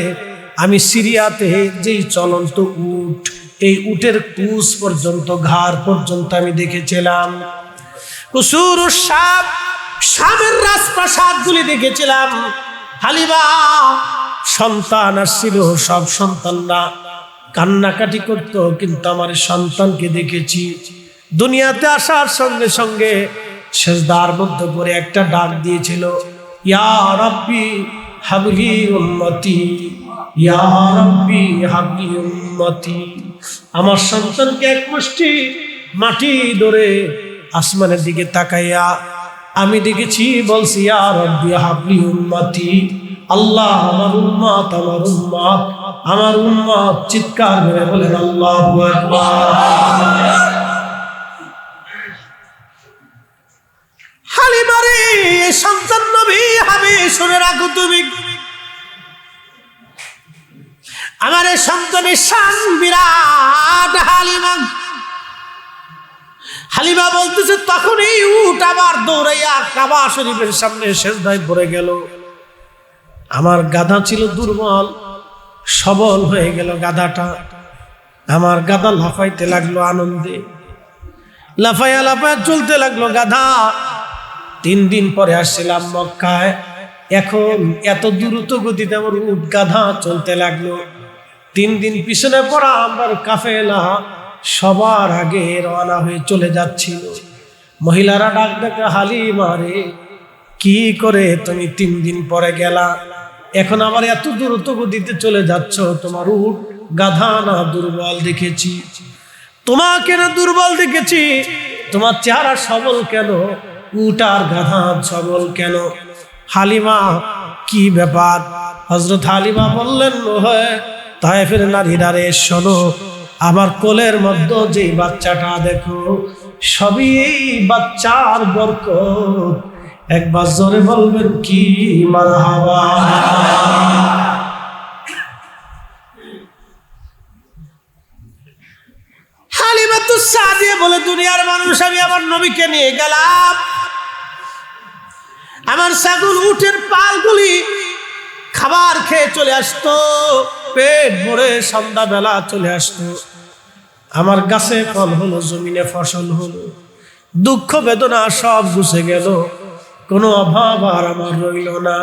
আমি সিরিয়াতে যেই চলন্ত উট, এই উটের কুস পর্যন্ত, ঘাড় পর্যন্ত আমি দেখেছিলাম। কুসুর শাম, শামের রাজপ্রাসাদগুলি দেখেছিলাম। হালিমা, সন্তান আসছিল, সব সন্তানরা কান্নাকাটি করত, কিন্তু আমার সন্তানকে দেখেছি। দুনিয়াতে আসার সঙ্গে সঙ্গে সেজদার মধ্যে পড়ে একটা ডাক দিয়েছিল, ইয়া রাব্বি হাবলি উম্মতি, ইয়া রাব্বি হাবলি উম্মতি। আমার সন্তানকে এক মুষ্টি মাটি ধরে আসমানের দিকে তাকাইয়া আমি দেখেছি, বলছি ইয়া রাব্বি হাবলি উম্মতি, আল্লাহ আমার উম্মত, আমার উম্মত, আমার উম্মত। চিৎকার করে বলেন আল্লাহু আকবার। হালিমারে সন্তান নবী হবে, শুনে রাখো তুমি, আমার এই সন্তানের শান বিরাট। হালিমা বলতেছে, তখনই উট আবার দৌড়াইয়া কাবা শরীফের সামনে সেজদায় পড়ে গেল। আমার গাধা ছিল দুর্বল, সবল হয়ে গেল গাধাটা। আমার গাধা লাফাইতে লাগলো আনন্দে, লাফাইয়া লাফাইয়া চলতে লাগলো গাধা। 3 দিন পরে আসছিলাম মক্কায়, এখন এত দ্রুত গতিতে আমার উট গাধা চলতে লাগলো। 3 দিন পিছনে পড়া আমার কাফেলা সবার আগে রওনা হয়ে চলে যাচ্ছিল। মহিলারা ডাক ডাকে, হালিমা রে, কি করে তুমি 3 দিন পরে গেলা, এখন আবার এত দ্রুত গতিতে চলে যাচ্ছ? তোমার উট গাধা না দুর্বল দেখেছি, তোমাকে না দুর্বল দেখেছি, তোমার চেহারা সবল কেন, উট আর গাধা সবল কেন? হালিমা কি ব্যাপার? হযরত হালিমা বললেন, তায়েফের নারীরা রে শোনো, আমার কোলের মধ্যে যে বাচ্চাটা দেখো, সবই এই বাচ্চার বরকত। একবার জোরে বলবেন কি মারহাবা। হালিমাতুস সাদিয়া বলে, দুনিয়ার মানুষ, আমি আমার নবীকে নিয়ে গেলাম, আমার ছাগল উটের পালগুলি খাবার খেয়ে চলে আসতো, পেট ভরে সন্ধ্যাবেলা চলে আসতো। আমার গাছে ফল হলো, জমিনে ফসল হলো, দুঃখ বেদনা সব গুছে গেল, কোনো অভাব আর আমার রইল না।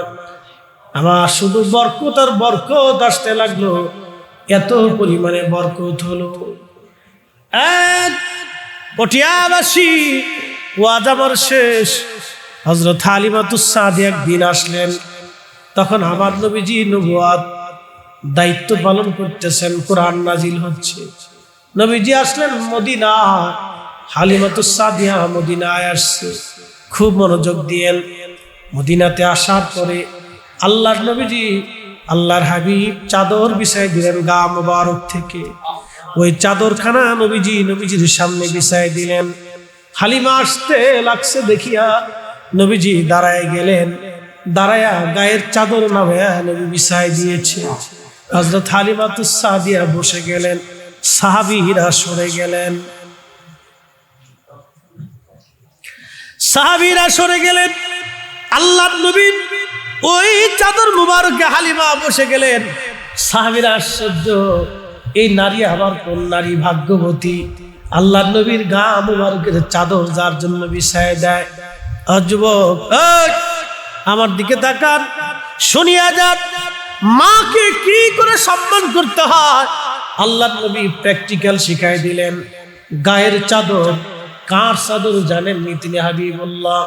আমার শুধু বরকত আর বরকত আসতে লাগলো, এত পরিমাণে বরকত হলো। পটিয়াবাসী ওয়াজ আমার শেষ। হযরত হালিমাতুস সাদিয়া একদিন আসলেন, তখন আমার নবীজি নবুয়ত দায়িত্ব পালন করতেছেন, কোরআন নাজিল হচ্ছে। নবীজি আসলেন মদিনা, হালিমাতুস সাদিয়া মদিনায় আসছে। খুব মনোযোগ দিয়েন। মদিনাতে আসার পরে আল্লাহর নবীজি, আল্লাহর হাবিব চাদর বিছাই দিলেন গা মোবারক থেকে। ওই চাদরখানা নবীজির সামনে বিছাই দিলেন। হালিমা আসতে লাগছে দেখিয়া নবীজি দাঁড়ায় গেলেন, দাঁড়ায়া গায়ের চাদর নামায়া নবী বিছাই দিয়েছে। হযরত হালিমাতুস সাদিয়া বসে গেলেন, সাহাবীরা সরে গেলেন, সাহাবীরা সরে গেলেন। আল্লাহর নবী ওই চাদর মুবারকে হালিমা বসে গেলেন। সাহাবীরা আশ্চর্য, এই নারী আবার কোন নারী ভাগ্যবতী, আল্লাহর নবীর গা মুবারকের চাদর যার জন্য বিছায় দেয়। যুবক, আমার দিকে তাকান, শুনিয়া যান, মাকে কি করে সম্মান করতে হয় আল্লাহর নবী প্র্যাকটিক্যাল শিখাই দিলেন। গায়ের চাদর, কার চাদর জানেননি তিনি হাবিবুল্লাহ?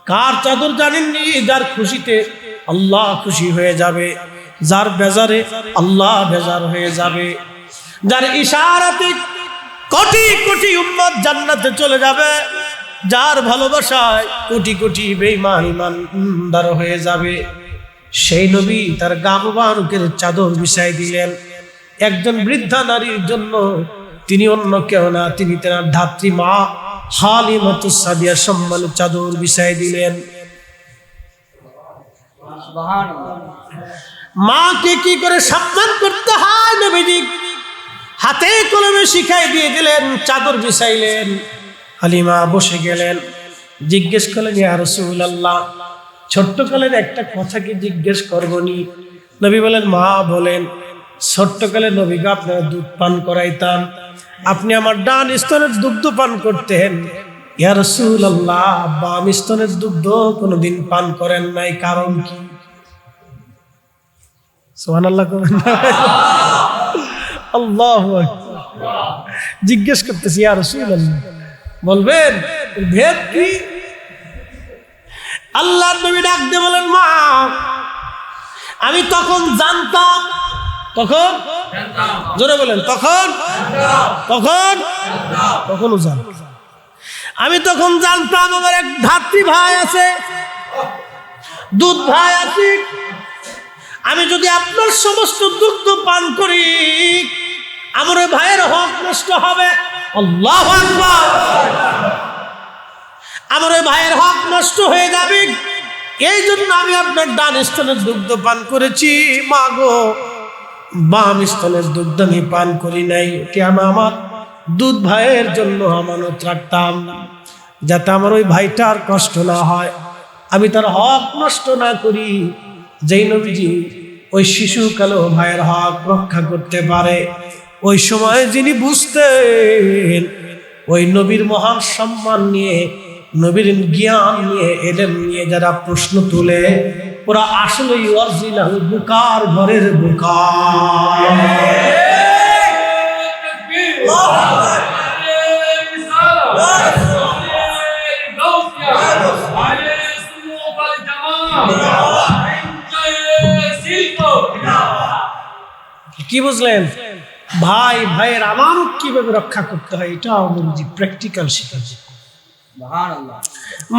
কার চাদর জানেননি? যার খুশিতে আল্লাহ খুশি হয়ে যাবে, যার বেজারে আল্লাহ বেজার হয়ে যাবে, যার ইশারাতে কোটি কোটি উম্মত জান্নাতে চলে যাবে, যার ভালোবাসায় কোটি কোটি বেঈমান ইমানদার হয়ে যাবে, সেই নবী তার গা মুবারকের চাদর বিছাই দিলেন একজন বৃদ্ধা নারীর জন্য। তিনি অন্য কেউ না, তিনি তার ধাত্রী মা হালিমাতুস সাদিয়া সম্মানের চাদর বিছাই দিলেন। মাকে কি করে সম্মান করতে হয় নবীজি হাতে কলমে শিখাই দিয়ে দিলেন, চাদর বিছাইলেন। হালিমা বসে গেলেন, জিজ্ঞেস করলেন, ইয়া রাসূলুল্লাহ, ছোট্টকালের একটা কথা কি জিজ্ঞেস করবনি? নবী বলেন, মা বলেন। ছোট্টকালে নবীকে আপনারা দুধ পান করাইতাম, আপনি আমার ডান স্তনের দুগ্ধ পান করতেন। ইয়া রাসূলুল্লাহ, বাম স্তনের দুগ্ধ কোনোদিন পান করেন নাই, কারণ কি? সুবহানাল্লাহ। আল্লাহু আকবার। জিজ্ঞেস করতেছি, ইয়া রাসূলুল্লাহ, বলবেন ভেদ কি? আল্লাহর নবী ডাক দিয়ে বলেন, মা, আমি তখন জানতাম তখন জোরে বলেন, তখন তখন তখনও জান। আমি তখন জানতাম আমার এক ধাত্রী ভাই আছে, দুধ ভাই আছে, আমি যদি আপনার সমস্ত দুগ্ধ পান করি আমার ওই ভাইয়ের হক নষ্ট হবে। আল্লাহু আকবার। আমার ওই ভাইয়ের হক নষ্ট হয়ে যাবে, এই জন্য আমি আপনার ডান স্তনের দুগ্ধ পান করেছি। মা গো, বাম স্তনের দুগ্ধ আমি পান করি নাই। কি আমি আমার দুধ ভাইয়ের জন্য আমানত রাখতাম, যাতে আমার ওই ভাইটার কষ্ট না হয়, আমি তার হক নষ্ট না করি। যেই নবীজি ওই শিশুকালে ভাইয়ের হক রক্ষা করতে পারে, ওই সময় যিনি বুঝতেন, ওই নবীর মহান সম্মান নিয়ে, নবীর জ্ঞান নিয়ে, এলেম নিয়ে যারা প্রশ্ন তুলে, ওরা আসলে অরিজিনাল বুকার ঘরের বুকার। কি বুঝলেন? ভাই ভাইয়ের আমানত কিভাবে রক্ষা করতে হয় এটা আমাদের প্র্যাকটিক্যাল শিখাচ্ছে।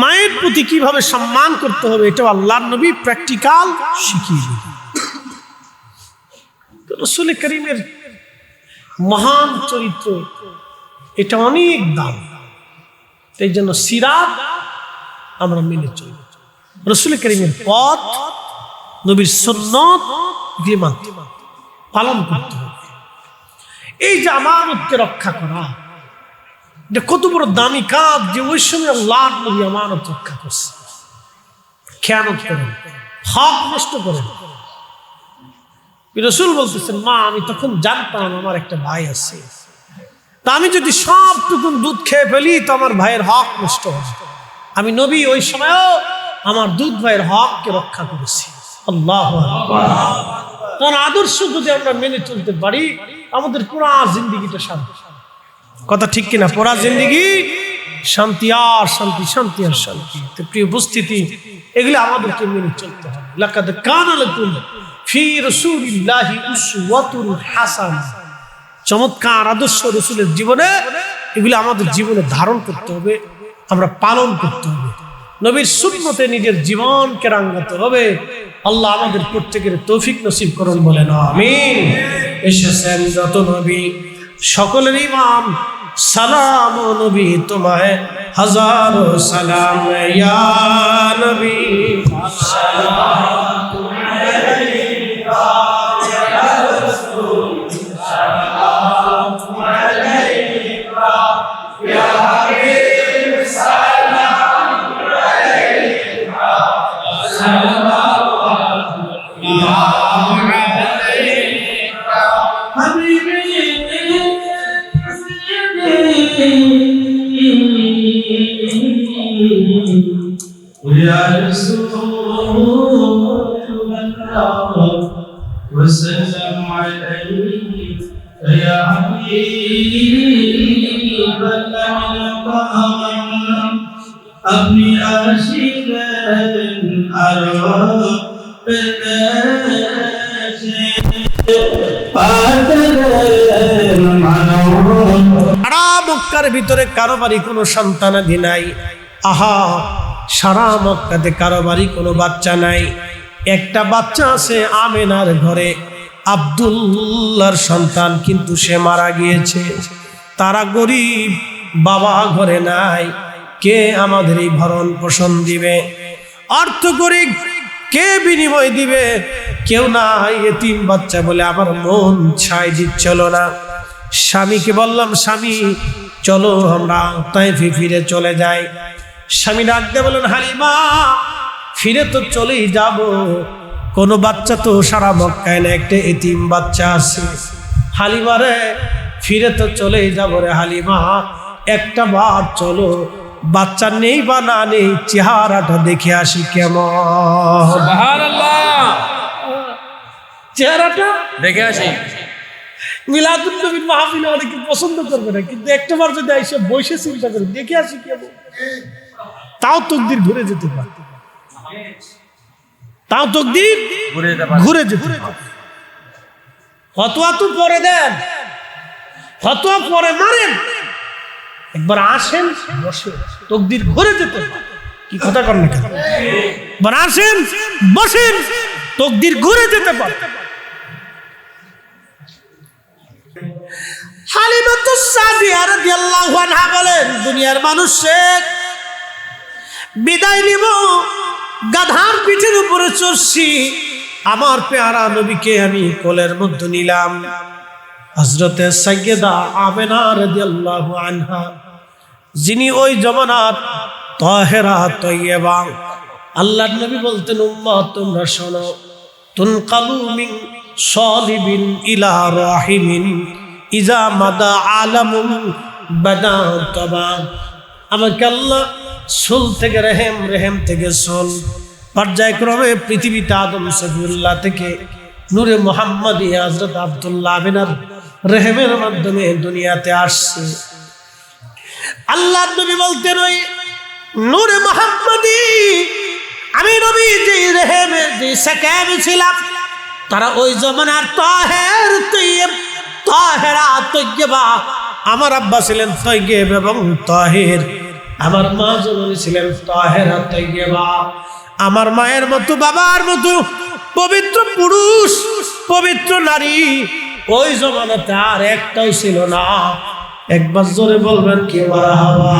মায়ের প্রতি কিভাবে সম্মান করতে হবে এটা আল্লাহর নবী প্র্যাকটিক্যাল শিখিয়ে দিলেন। রাসূল করিমের মহান চরিত্র, এটা অনেক দাম। এই জন্য সিরাত আমরা মেনে চলি, রাসূল করিমের পথ, নবীর সুন্নাত পালন করতে হবে। এই যে আমানতকে রক্ষা করা, এটা কত বড় দামি কাজ যে ওই সময় আল্লাহর নবী আমানত রক্ষা করছে। খেয়ানত করেন, হক নষ্ট করেন। রাসূল বলতেছেন, মা আমি তখন জানতাম আমার একটা ভাই আছে, তা আমি যদি সবটুকুন দুধ খেয়ে ফেলি তো আমার ভাইয়ের হক নষ্ট হবে। আমি নবী ওই সময়ও আমার দুধ ভাইয়ের হককে রক্ষা করেছি। আল্লাহু আকবার। তার আদর্শ যদি আমরা মেনে চলতে পারি, আমাদের পুরা জিন্দেগিটা শান্তি। কথা ঠিক কিনা? পুরা জিন্দেগি শান্তি আর শান্তি, শান্তি আর শান্তি। তো প্রিয় উপস্থিতি, এগুলো আমাদেরকে মেনে চলতে হবে। লাকাদ কানা লাকুম ফি রাসূলিল্লাহি উসওয়াতুন হাসানাহ। চমৎকার আদর্শ রাসূলের জীবনে, এগুলো আমাদের জীবনে ধারণ করতে হবে, আমরা পালন করতে হবে। নবীর সুন্নতে নিজের জীবনকে রাঙাতে হবে। আল্লাহ আমাদের প্রত্যেকের তৌফিক নসিব করুন, বলেন আমিন। এসেছেন যত নবী সকলের ইমাম, সালাম ও নবী তোমায় হাজারো সালাম। ইয়া নবী সালাম আলাইকা, ইয়া রাসূল সালাম আলাইকা, ইয়া হাবিব সালাম আলাইকা, يا رسول الله وسلم عليك يا حبيب الله अपनी आशिकन अरब সারা মক্কার ভিতরে কারো বাড়ি কোনো সন্তানাদি নাই। আহা, সারা মক্কাতে কারো বাড়ি কোনো বাচ্চা নাই। একটা বাচ্চা আছে আমেনার ঘরে, আব্দুল্লাহর সন্তান, কিন্তু সে মারা গিয়েছে। তারা গরিব, বাবা ঘরে নাই, কে আমাদের এই ভরণ পোষণ দিবে? অর্থ গরিব, কে বিনিময় দিবে? কেউ নাই। এতিম বাচ্চা বলে আমার মন ছাই দিচ্ছিল না। স্বামীকে বললাম, স্বামী চলো আমরা তায়েফে ফিরে চলে যাই। স্বামী ডাক দিয়ে বলেন, হালিমা ফিরে তো চলেই যাব, কোনো বাচ্চা তো সারা মক্কায় না, একটা এতিম বাচ্চা আছে। হালিমা রে, ফিরে তো চলেই যাব রে হালিমা, একটা বার চলো, বাচ্চা নেই বা না নেই চেহারাটা দেখে আসি কেমন। সুবহানাল্লাহ, চেহারাটা দেখে আসি। মিলাদুন নবীর মাহফিলে অনেকে পছন্দ করবে না, কিন্তু একটাবার যদি এসে বসে চিন্তা করে দেখে আসি কেমন, তাও তকদির ঘুরে যেতে পারে, তাও তকদির ঘুরে যেতে পারে। ফতোয়া তো পরে দেন, ফতোয়া পরে মারেন, একবার আসেন বসে তকদির ঘুরে যেতে পারে। কি কথা কর না কেন? একবার আসেন বসেন তকদির ঘুরে যেতে পারে। হালিমাতুস সাদিয়া রাদিয়াল্লাহু আনহা বলেন, দুনিয়ার মানুষে বিদায় নিব, গাধার পিঠের উপরে চড়ছি, আমার পেয়ারা নবীকে আমি কোলের মধ্যে নিলাম। হযরতে সাইয়্যিদা আমেনা রাদিয়াল্লাহু আনহা, যিনি ওই জমানার তাহেরা তয়্যিবা, আল্লাহর নবী বলতেন, উম্মত তোমরা শোনো, তুনকালু মিন সালিবিন ইলা রাহিমিন ইজা মাদা আলামুন বাদা তবা। আমাকে আল্লাহ সুল থেকে রেহেম, রেহেম থেকে সুল, পর্যায়ক্রমে পৃথিবীতে আদম সফিউল্লাহ থেকে নূরে মুহাম্মদী হযরত আব্দুল্লাহ আমিনার রেহেমের মাধ্যমে দুনিয়াতে আসছে। আল্লাহর নবী বলতেন, ওই নূরে মুহাম্মদী আমি নবী যে রেহেমের যে সাকাব ছিলাম, তারা ওই জমানার তাহের তয়্যিব, তাহেরা তয়্যিবা। আমার আব্বা ছিলেন তয়্যিব এবং তাহের, আমার মা জননী ছিলেন তাহেরা তয়্যিবা। আমার মায়ের মতো বাবার মতো পবিত্র পুরুষ, পবিত্র নারী ওই জমানাতে আর একটাও ছিল না। একবার জোরে বলবেন কি মারহাবা।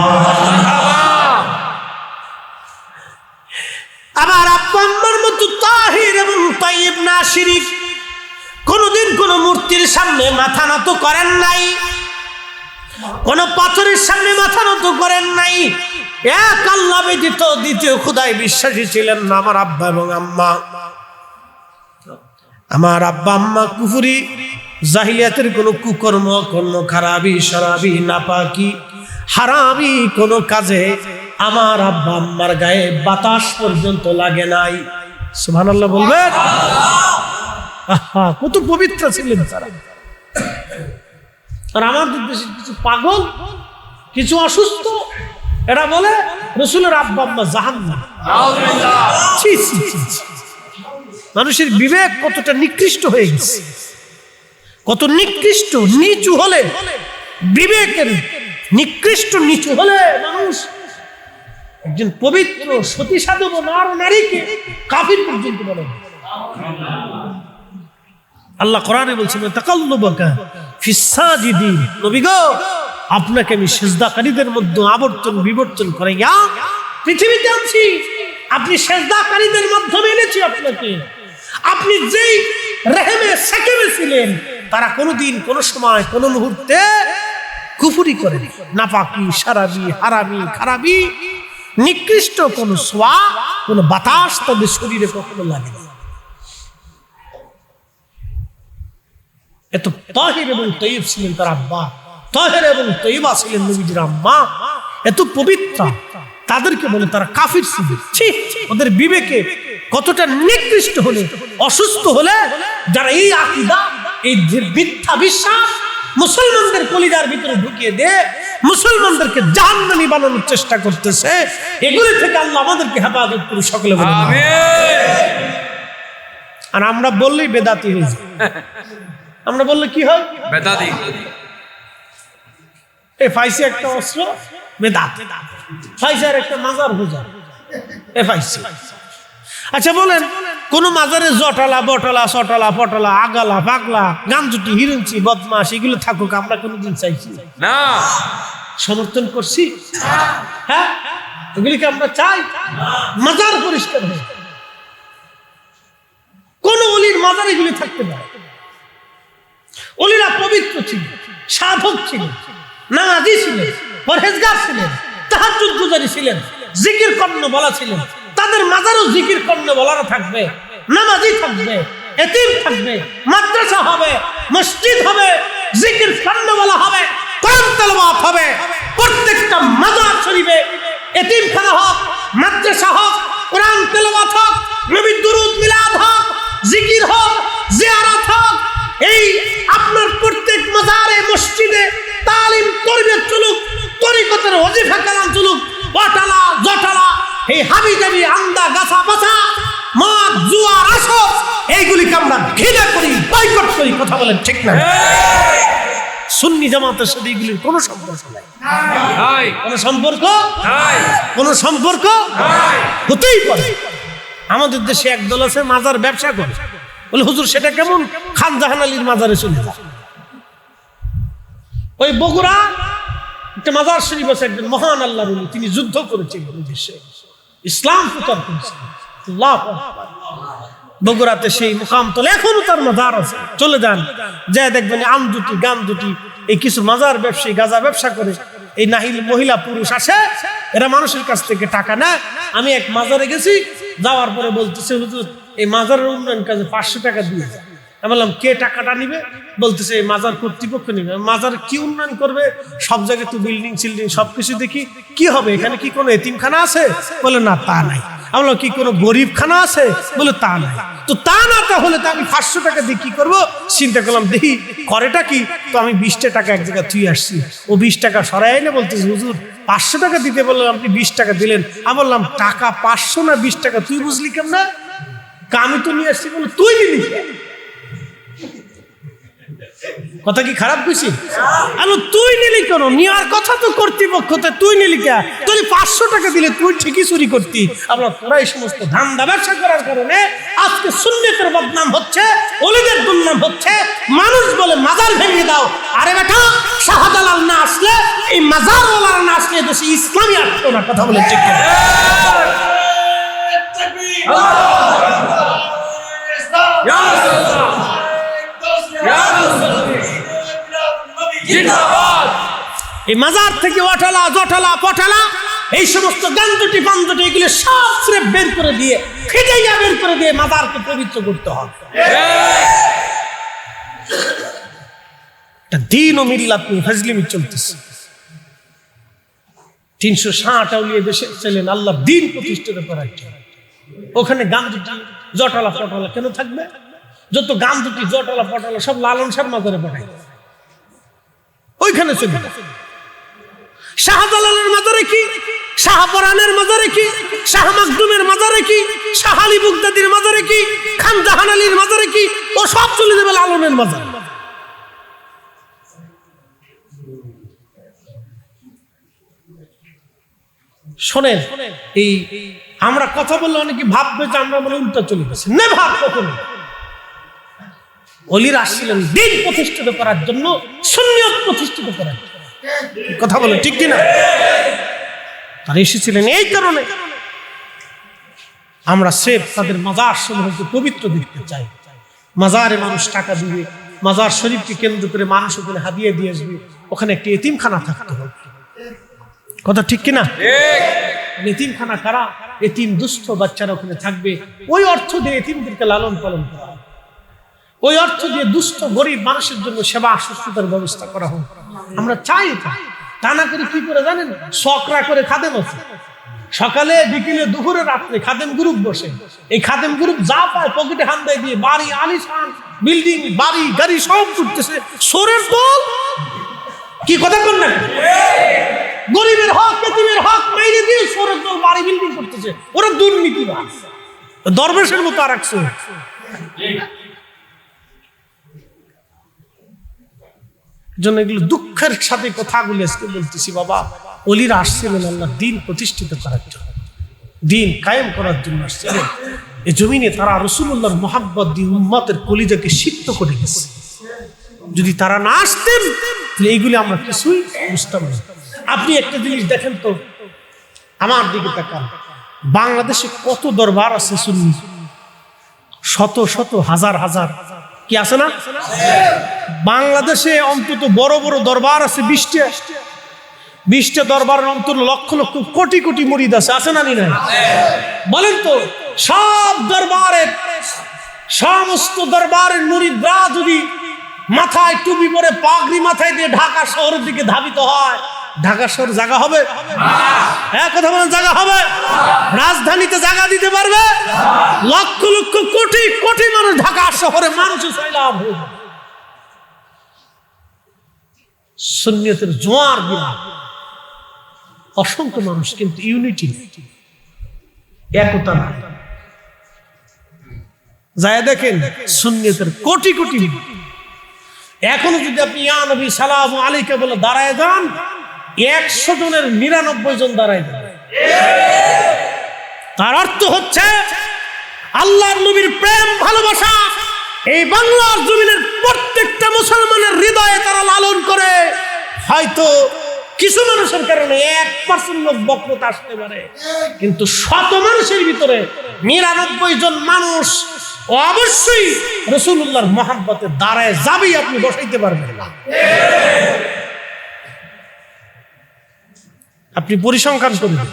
আমার আব্বা আম্মার মতো তাহির এবং তাইয়্যিব না শিরিক, কোনদিন কোন মূর্তির সামনে মাথা নত করেন নাই, কোন পাথরের সামনে মাথা নত করেন নাই। এক আল্লাহ ব্যতীত দ্বিতীয় খোদায় বিশ্বাসী ছিলেন না আমার আব্বা এবং আম্মা। আমার আব্বা আম্মা কুফরি, জাহিলিয়াতের কোন কুকর্ম, কোন খারাপি, শরাবি, নাপাকি, হারামি কোন কাজে আমার আব্বা আম্মার গায়ে বাতাস পর্যন্ত লাগে নাই। সুবহানাল্লাহ বলবেন। কত পবিত্র ছিলেন তারা। আর আমাদের দেশে কিছু পাগল, কিছু অসুস্থ, এরা বলে রাসূলের আব্বা আম্মা জাহান্নাম। ছি ছি ছি। মানুষের বিবেক কতটা নিকৃষ্ট হয়ে গেছে, কত নিকৃষ্ট নিচু হলে, বিবেকের নিকৃষ্ট নিচু হলে মানুষ একজন পবিত্র সতী সাধু নারীকে কাফির পর্যন্ত বলে। আল্লাহ কোরআনে বলছেন, তাকাল্লুবাকা ফিস সাজিদিন, নবী গো আপনাকে আমি সিজদাকারীদের মধ্যে আবর্তন বিবর্তন করাইয়া পৃথিবীতে আনছি। আপনি সিজদাকারীদের মাধ্যমে এনেছি আপনাকে। আপনি যেই রেহেমে সাকিবে ছিলেন, তারা কোনোদিন কোনো সময় কোনো মুহূর্তে কুফরি করেনি। নাপাকি, শারাবি, হারামি, খারাপি, নিকৃষ্ট কোন সোয়া, কোন বাতাস তাদের শরীরে কখনো লাগে না। এত তাহির এবং তয়্যিব ছিলেন তার আব্বা, তাহের এবং তয়্যিবা ছিলেন নবীজির আম্মা, এত পবিত্র, তাদেরকে বলে তারা কাফির ছিল। ছি, ওদের বিবেকে কতটা নিকৃষ্ট হলে, অসুস্থ হলে, যারা এই আকীদা, এই মিথ্যা বিশ্বাস মুসলমানদের কলিজার ভিতরে ঢুকিয়ে দিয়ে মুসলমানদেরকে জাহান্নামী বানানোর চেষ্টা করতেছে। এগুলি থেকে আল্লাহ আমাদেরকে হেফাজত করুন, সকলে বলে আমিন। আর আমরা বললেই বেদাতি হয়ে যায়। আমরা বললে কি হয়? বেদাতি। এ ফাইসি একটা অস্ত্র, বেদাত। ফাইসার একটা মাজার হুজা, এ ফাইসি। আচ্ছা বলেন, কোন মাজারে জটালা, বটলা, সটলা, পটলা, আগালা, পাগলা, গাঞ্জুটি, হিরুঞ্চি, বদমাশ এগুলো থাকুক, আমরা কোনোদিন চাইছি না, সমর্থন করছি? হ্যাঁ, এগুলিকে আমরা চাই? মাজার পরিষ্কার হয়, কোন অলির মাজার এগুলি থাকতে পারে? অলিরা পবিত্র ছিল, সাধক ছিলেন, নামাজি ছিলেন, পরহেজগার ছিলেন, তাহাজ্জুদ গুজারি ছিলেন, জিকির কর্ণ বলা ছিলেন। তাদের মাজারও জিকির কর্ণ বলারা থাকবে, নামাজি থাকবে, এতিম থাকবে, মাদ্রাসা হবে, মসজিদ হবে, জিকির কর্ণ বলা হবে, কোরআন তেলাওয়াত হবে। প্রত্যেকটা মাজার শরীফে এতিমখানা হোক, মাদ্রাসা হোক, কোরআন তেলাওয়াত হোক, নবীর দুরূদ মিলাদ হোক, জিকির হোক, জিয়ারত হোক। এই আপনার প্রত্যেক মাজারে, মসজিদে তালিম তরবিয়ত চলুক, তরিকতের ওয়াজিফা কালাম চলুক, ওয়াটালা জটালা, এই হাবি জাবি আন্দা গাছা বাছা মদ জুয়া আসর এইগুলিকে আমরা ঘৃণা করি, বয়কট করি। কথা বলেন ঠিক না? সুন্নি জামাতের সাথে এগুলির কোনো সম্পর্ক নাই, কোনো সম্পর্ক, কোনো সম্পর্ক হতেই পারে। আমাদের দেশে একদল আছে মাজার ব্যবসা করে, বলে হুজুর সেটা কেমন? খান জাহান আলীর মাজারে চলে যায়। ওই বগুড়া একটা মাজার শরীফ আছে, একজন মহান আল্লাহর ওলি, তিনি যুদ্ধ করেছিলেন দেশে, ইসলাম প্রচার করেছিলেন। আল্লাহু আকবার। বগুড়াতে সেই মুকাম তলে এখনো তার মাজার আছে, চলে যান, যা দেখবেন আম দুটি গান দুটি এই কিছু মাজার ব্যবসায়ী গাঁজা ব্যবসা করে, এই নাহিল মহিলা পুরুষ আসে, এরা মানুষের কাছ থেকে টাকা নেয়। আমি এক মাজারে গেছি, যাওয়ার পরে বলতেছে হুজুর এই মাজারের উন্নয়ন কাজে 500 টাকা দিয়ে যায়। আমি বললাম কে টাকাটা নিবে? বলতেছে এই মাজার কর্তৃপক্ষ নিবে। মাজার কি উন্নয়ন করবে? সব জায়গায় তো বিল্ডিং সিল্ডিং সবকিছু দেখি, কি হবে এখানে? কি কোনো এতিমখানা আছে? বলে না তা নাই। আমি বললাম কি কোনো গরিব খানা আছে? বলে তা নাই। তো তা না তাহলে তো আমি 500 টাকা দিয়ে কি করবো? চিন্তা করলাম দেখি করেটা কি। তো আমি 20 টাকা এক জায়গায় তুই আসছি, ও 20 টাকা সরাই এনে বলতেছি হুজুর 500 টাকা দিতে বললাম, আপনি 20 টাকা দিলেন। আমি বললাম টাকা 500 না 20 টাকা তুই বুঝলি কেমন? আমি তো নিয়ে আসছি। বলে তুই নিলি? কথা কি খারাপ কইছি? আলো তুই নিলি কেন? নেওয়ার কথা তো কর্তৃপক্ষতে, তুই নিলি কে? তুই 500 টাকা দিলে তুই ঠিকই চুরি করতি। আমরা তোরা এই সমস্ত ধান্দা ব্যবসা করার কারণে আজকে সুন্নতের বদনাম হচ্ছে, ওলিদের দুর্নাম হচ্ছে। মানুষ বলে মাজার ভেঙে দাও। আরে বেটা শাহজালাল না আসলে, এই মাজারওয়ালারা না আসলে দেশে ইসলামই আসতো না। কথা বলে ঠিক না? এই মাজার থেকে ওঠালা জটালা পটালা এই সমস্ত গান্দুটি পান্দুটি এগুলো সব স্রেফ বের করে দিয়ে, ফিটাইয়া বের করে দিয়ে মাজারকে পবিত্র করতে হবে। দিন ও মিল্লাত নিয়ে ফাজলিমি চলতেছে। 360 আউলিয়া দেশে ছিলেন আল্লাহর দিন প্রতিষ্ঠিত করার জন্য। ওখানে গান্দুটি জটালা পটালা কেন থাকবে? যত গান্দুটি জটালা পটালা সব লালন শাহর মাজারে পাঠাই, ওইখানে চলে। শাহজালালের মাজারে কি, শাহপরানের মাজারে কি, শাহ মাকদুমের মাজারে কি, শাহ আলী বুগদাদির মাজারে কি, খান জাহান আলীর মাজারে কি, ও সব চলে যাবে লালনের মাজারে। শোনেন, এই আমরা কথা বললে অনেকে ভাববে যে আমরা মানে উল্টা চলে গেছি। না, ভাব কখনো। ওলিরা আসছিলেন দিন প্রতিষ্ঠিত করার জন্য, সুন্নিয়ত প্রতিষ্ঠিত করার জন্য। কথা বলে ঠিক কিনা? তারা এসেছিলেন এই কারণে। আমরা স্রেফ তাদের মাজার সমূহকে পবিত্র দেখতে চাই। মাজারে মানুষ টাকা দিবে, মাজার শরীফকে কেন্দ্র করে মানুষ ওখানে হাদিয়া দিয়ে আসবে, ওখানে একটি এতিমখানা থাকতে হবে। কথা ঠিক কিনা? এতিমখানা কারা? এতিম দুস্থ বাচ্চারা ওখানে থাকবে। ওই অর্থ দিয়ে এতিমদেরকে লালন পালন করা, ওই অর্থ দিয়ে দুস্থ গরিব মানুষের জন্য সেবা সুস্থতার ব্যবস্থা করা হোক। আমরা চাই তা না করে কি করে জানেন? সকরা করে খাদেম আছে, সকালে বিকেলে দুপুরে রাত্রে খাদেম গ্রুপ বসে। এই খাদেম গ্রুপ যা পায় পকেটে হান্দাই দিয়ে বাড়ি আলিশান বিল্ডিং বাড়ি গাড়ি সব করতেছে। সোরের দল কি কথা কর না? গরিবের হক এতিমের হক মেরে দিয়ে সোরের দল বাড়ি বিল্ডিং করতেছে। ওরা দুর্নীতিবাজ, দরবেশের মতো আর একশো। জন্য এগুলো দুঃখের সাথে কথাগুলি আজকে বলতেছি। বাবা, ওলিরা আসছিলেন আল্লাহ দিন প্রতিষ্ঠিত করার জন্য, দিন কায়েম করার জন্য আসছিলেন। এই জমিনে তারা রাসূলুল্লাহর মুহাব্বত দিয়ে উম্মতের কলিজাকে সিক্ত করে গেছে। যদি তারা না আসতেন তাহলে এইগুলি আমরা কিছুই বুঝতাম না। আপনি একটা জিনিস দেখেন তো, আমার দিকে তাকান, বাংলাদেশে কত দরবার আছে সুন্নি, শত শত হাজার হাজার, কি আছে না? বাংলাদেশে অন্তত বড় বড় দরবার আছে 20টা দরবারের অন্তত লক্ষ লক্ষ কোটি কোটি মুরিদ আছে না? নাই? বলেন তো, সব দরবারের সমস্ত দরবারের মুরিদরা যদি মাথায় টুপি পরে পাগড়ি মাথায় দিয়ে ঢাকা শহরের দিকে ধাবিত হয়, ঢাকা শহর জায়গা হবে? হ্যাঁ, কথা বলেন, জায়গা হবে? রাজধানীতে জায়গা দিতে পারবে? লক্ষ লক্ষ কোটি কোটি মানুষ ঢাকা শহরে মানুষের সয়লাভ হয়ে যাবে। সুন্নিয়তের জোয়ার বিরাট, অসংখ্য মানুষ, কিন্তু ইউনিটি, একতা নাই। যায় দেখেন সুন্নিয়তের কোটি কোটি। এখনো যদি আপনি ইয়া নবী সালামু আলাইকা বলে দাঁড়ায় যান, 100 জনের 99 জন দাঁড়ায় যান। তার অর্থ হচ্ছে আল্লাহর নবীর প্রেম ভালোবাসা এই বাংলার জমিনের প্রত্যেকটা মুসলমানের হৃদয়ে তারা লালন করে। হয়তো কিছু মানুষের কারণে 1% লোক বক্রতা আসতে পারে, কিন্তু শত মানুষের ভিতরে 99 জন মানুষ অবশ্যই রাসূলুল্লাহর মহব্বতে দাঁড়ায় যাবেই, আপনি বসাইতে পারবেন না। আপনি পরিসংখ্যান করবেন,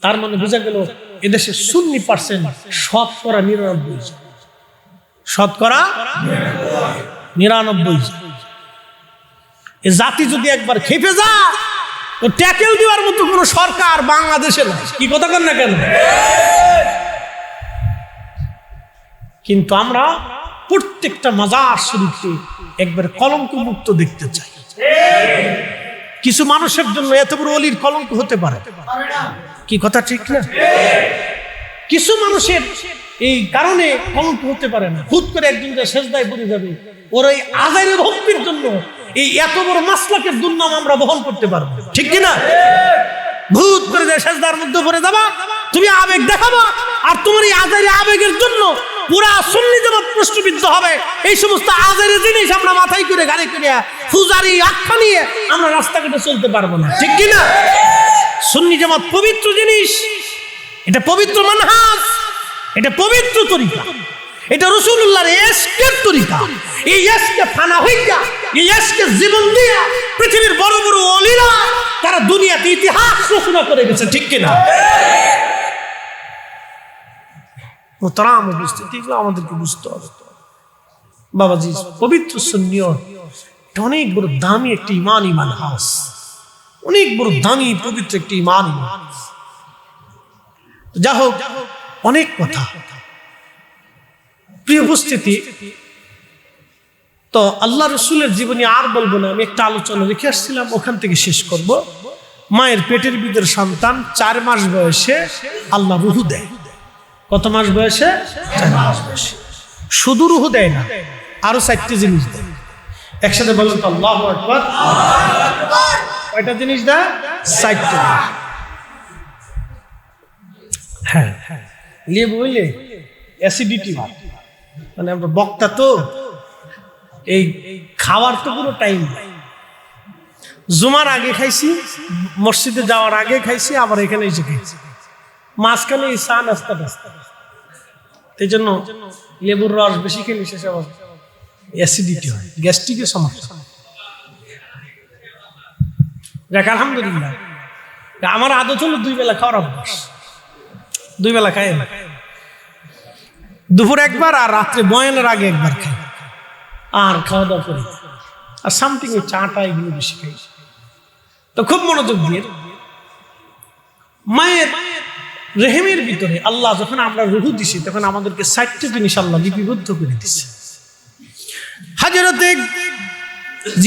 তার মানে বোঝা গেল এদেশে সুন্নি পার্সেন্ট শতকরা 99, শতকরা 99। এ জাতি যদি একবার খেপে যায় তো ট্যাকেল দেওয়ার মতো কোনো সরকার বাংলাদেশে নাই। কি কথা কন না কেন? কিন্তু আমরা প্রত্যেকটা মাজার শরীফকে একবার কলঙ্ক মুক্ত দেখতে চাই। কিছু মানুষের জন্য এত বড় ওলির কলঙ্ক হতে পারে, কি কথা ঠিক না? কিছু মানুষের এই কারণে কলঙ্ক হতে পারে না। হুট করে একদিন যে সেজদায় পড়ে যাবে, ওর এই আজাইরের ভক্তির জন্য এই এত বড় মাসলাকের দুর্নাম আমরা বহন করতে পারবো, ঠিক কিনা? ভূত করে যে সেজদার মধ্যে পড়ে যাবা, তুমি আবেগ দেখাবা, আর তোমার এই আজাইরে আবেগের জন্য পুরা সুন্নি জামাত প্রশ্নবিদ্ধ হবে। এই সমস্ত আজাইরে জিনিস আমরা মাথায় করে গাড়ি করে ফুজারি আখ্যা নিয়ে আমরা রাস্তাঘাটে চলতে পারবো না, ঠিক কিনা? সুন্নি জামাত পবিত্র জিনিস, এটা পবিত্র মানহাজ, এটা পবিত্র তরিকা, এটা রাসূলুল্লাহর ইশকের তরিকা। এই ইশকে ফানা হইয়া, এই ইশকে জীবন দিয়া পৃথিবীর বড় বড় ওলিরা তারা দুনিয়াতে ইতিহাস রচনা করে গেছে, ঠিক কিনা? মোহতারাম উপস্থিতি, এগুলো আমাদেরকে বুঝতে হবে। বাবাজি, পবিত্র সুন্নিয়ত এটা অনেক বড় দামি একটি ইমান, মানহাজ, অনেক বড় দামি পবিত্র একটি ইমান। যা হোক, অনেক কথা। প্রিয় উপস্থিতি, তো আল্লাহ রসুলের জীবনী আর বলবো না, আমি একটা আলোচনা রেখে আসছিলাম, ওখান থেকে শেষ করব। মায়ের পেটের ভিতর সন্তান 4 মাস বয়সে আল্লাহ রুহু দেয়। কত মাস বয়সে? 4 মাস বয়সে। শুধু রুহু দেয় না, আরো 4টি জিনিস দেয়। একসাথে বলেন তো আল্লাহু আকবার। কয়টা জিনিস দেয়? 4টি। হ্যাঁ, লেবু হইলে অ্যাসিডিটি, মানে আমরা বক্তা তো, এই খাওয়ার তো পুরো টাইম। জুমার আগে খাইছি, মসজিদে যাওয়ার আগে খাইছি, আবার এখানে এসে খাইছি, মাঝখানে এই চা নাস্তা টাস্তা। এই জন্য লেবুর রস বেশি খেলে শেষে আবার অ্যাসিডিটি হয়, গ্যাস্ট্রিকের সমস্যা। দেখ, আলহামদুলিল্লাহ, আমার আদত হলো 2 বেলা খাওয়ার অভ্যাস। 2 বেলা খাই, দুপুর একবার আর রাত্রে বয়ানের আগে একবার খাই, আর খাওয়া দাওয়া করি। আর সামথিং ওই চাটা এগুলো বেশি খাই। তো খুব মনোযোগ দিয়ে মায়ের রেহেমের ভিতরে আল্লাহ যখন আমরা রুহু দিছি, তখন আমাদেরকে 4টি জিনিস আল্লাহ লিপিবদ্ধ করে দিছে। হযরতে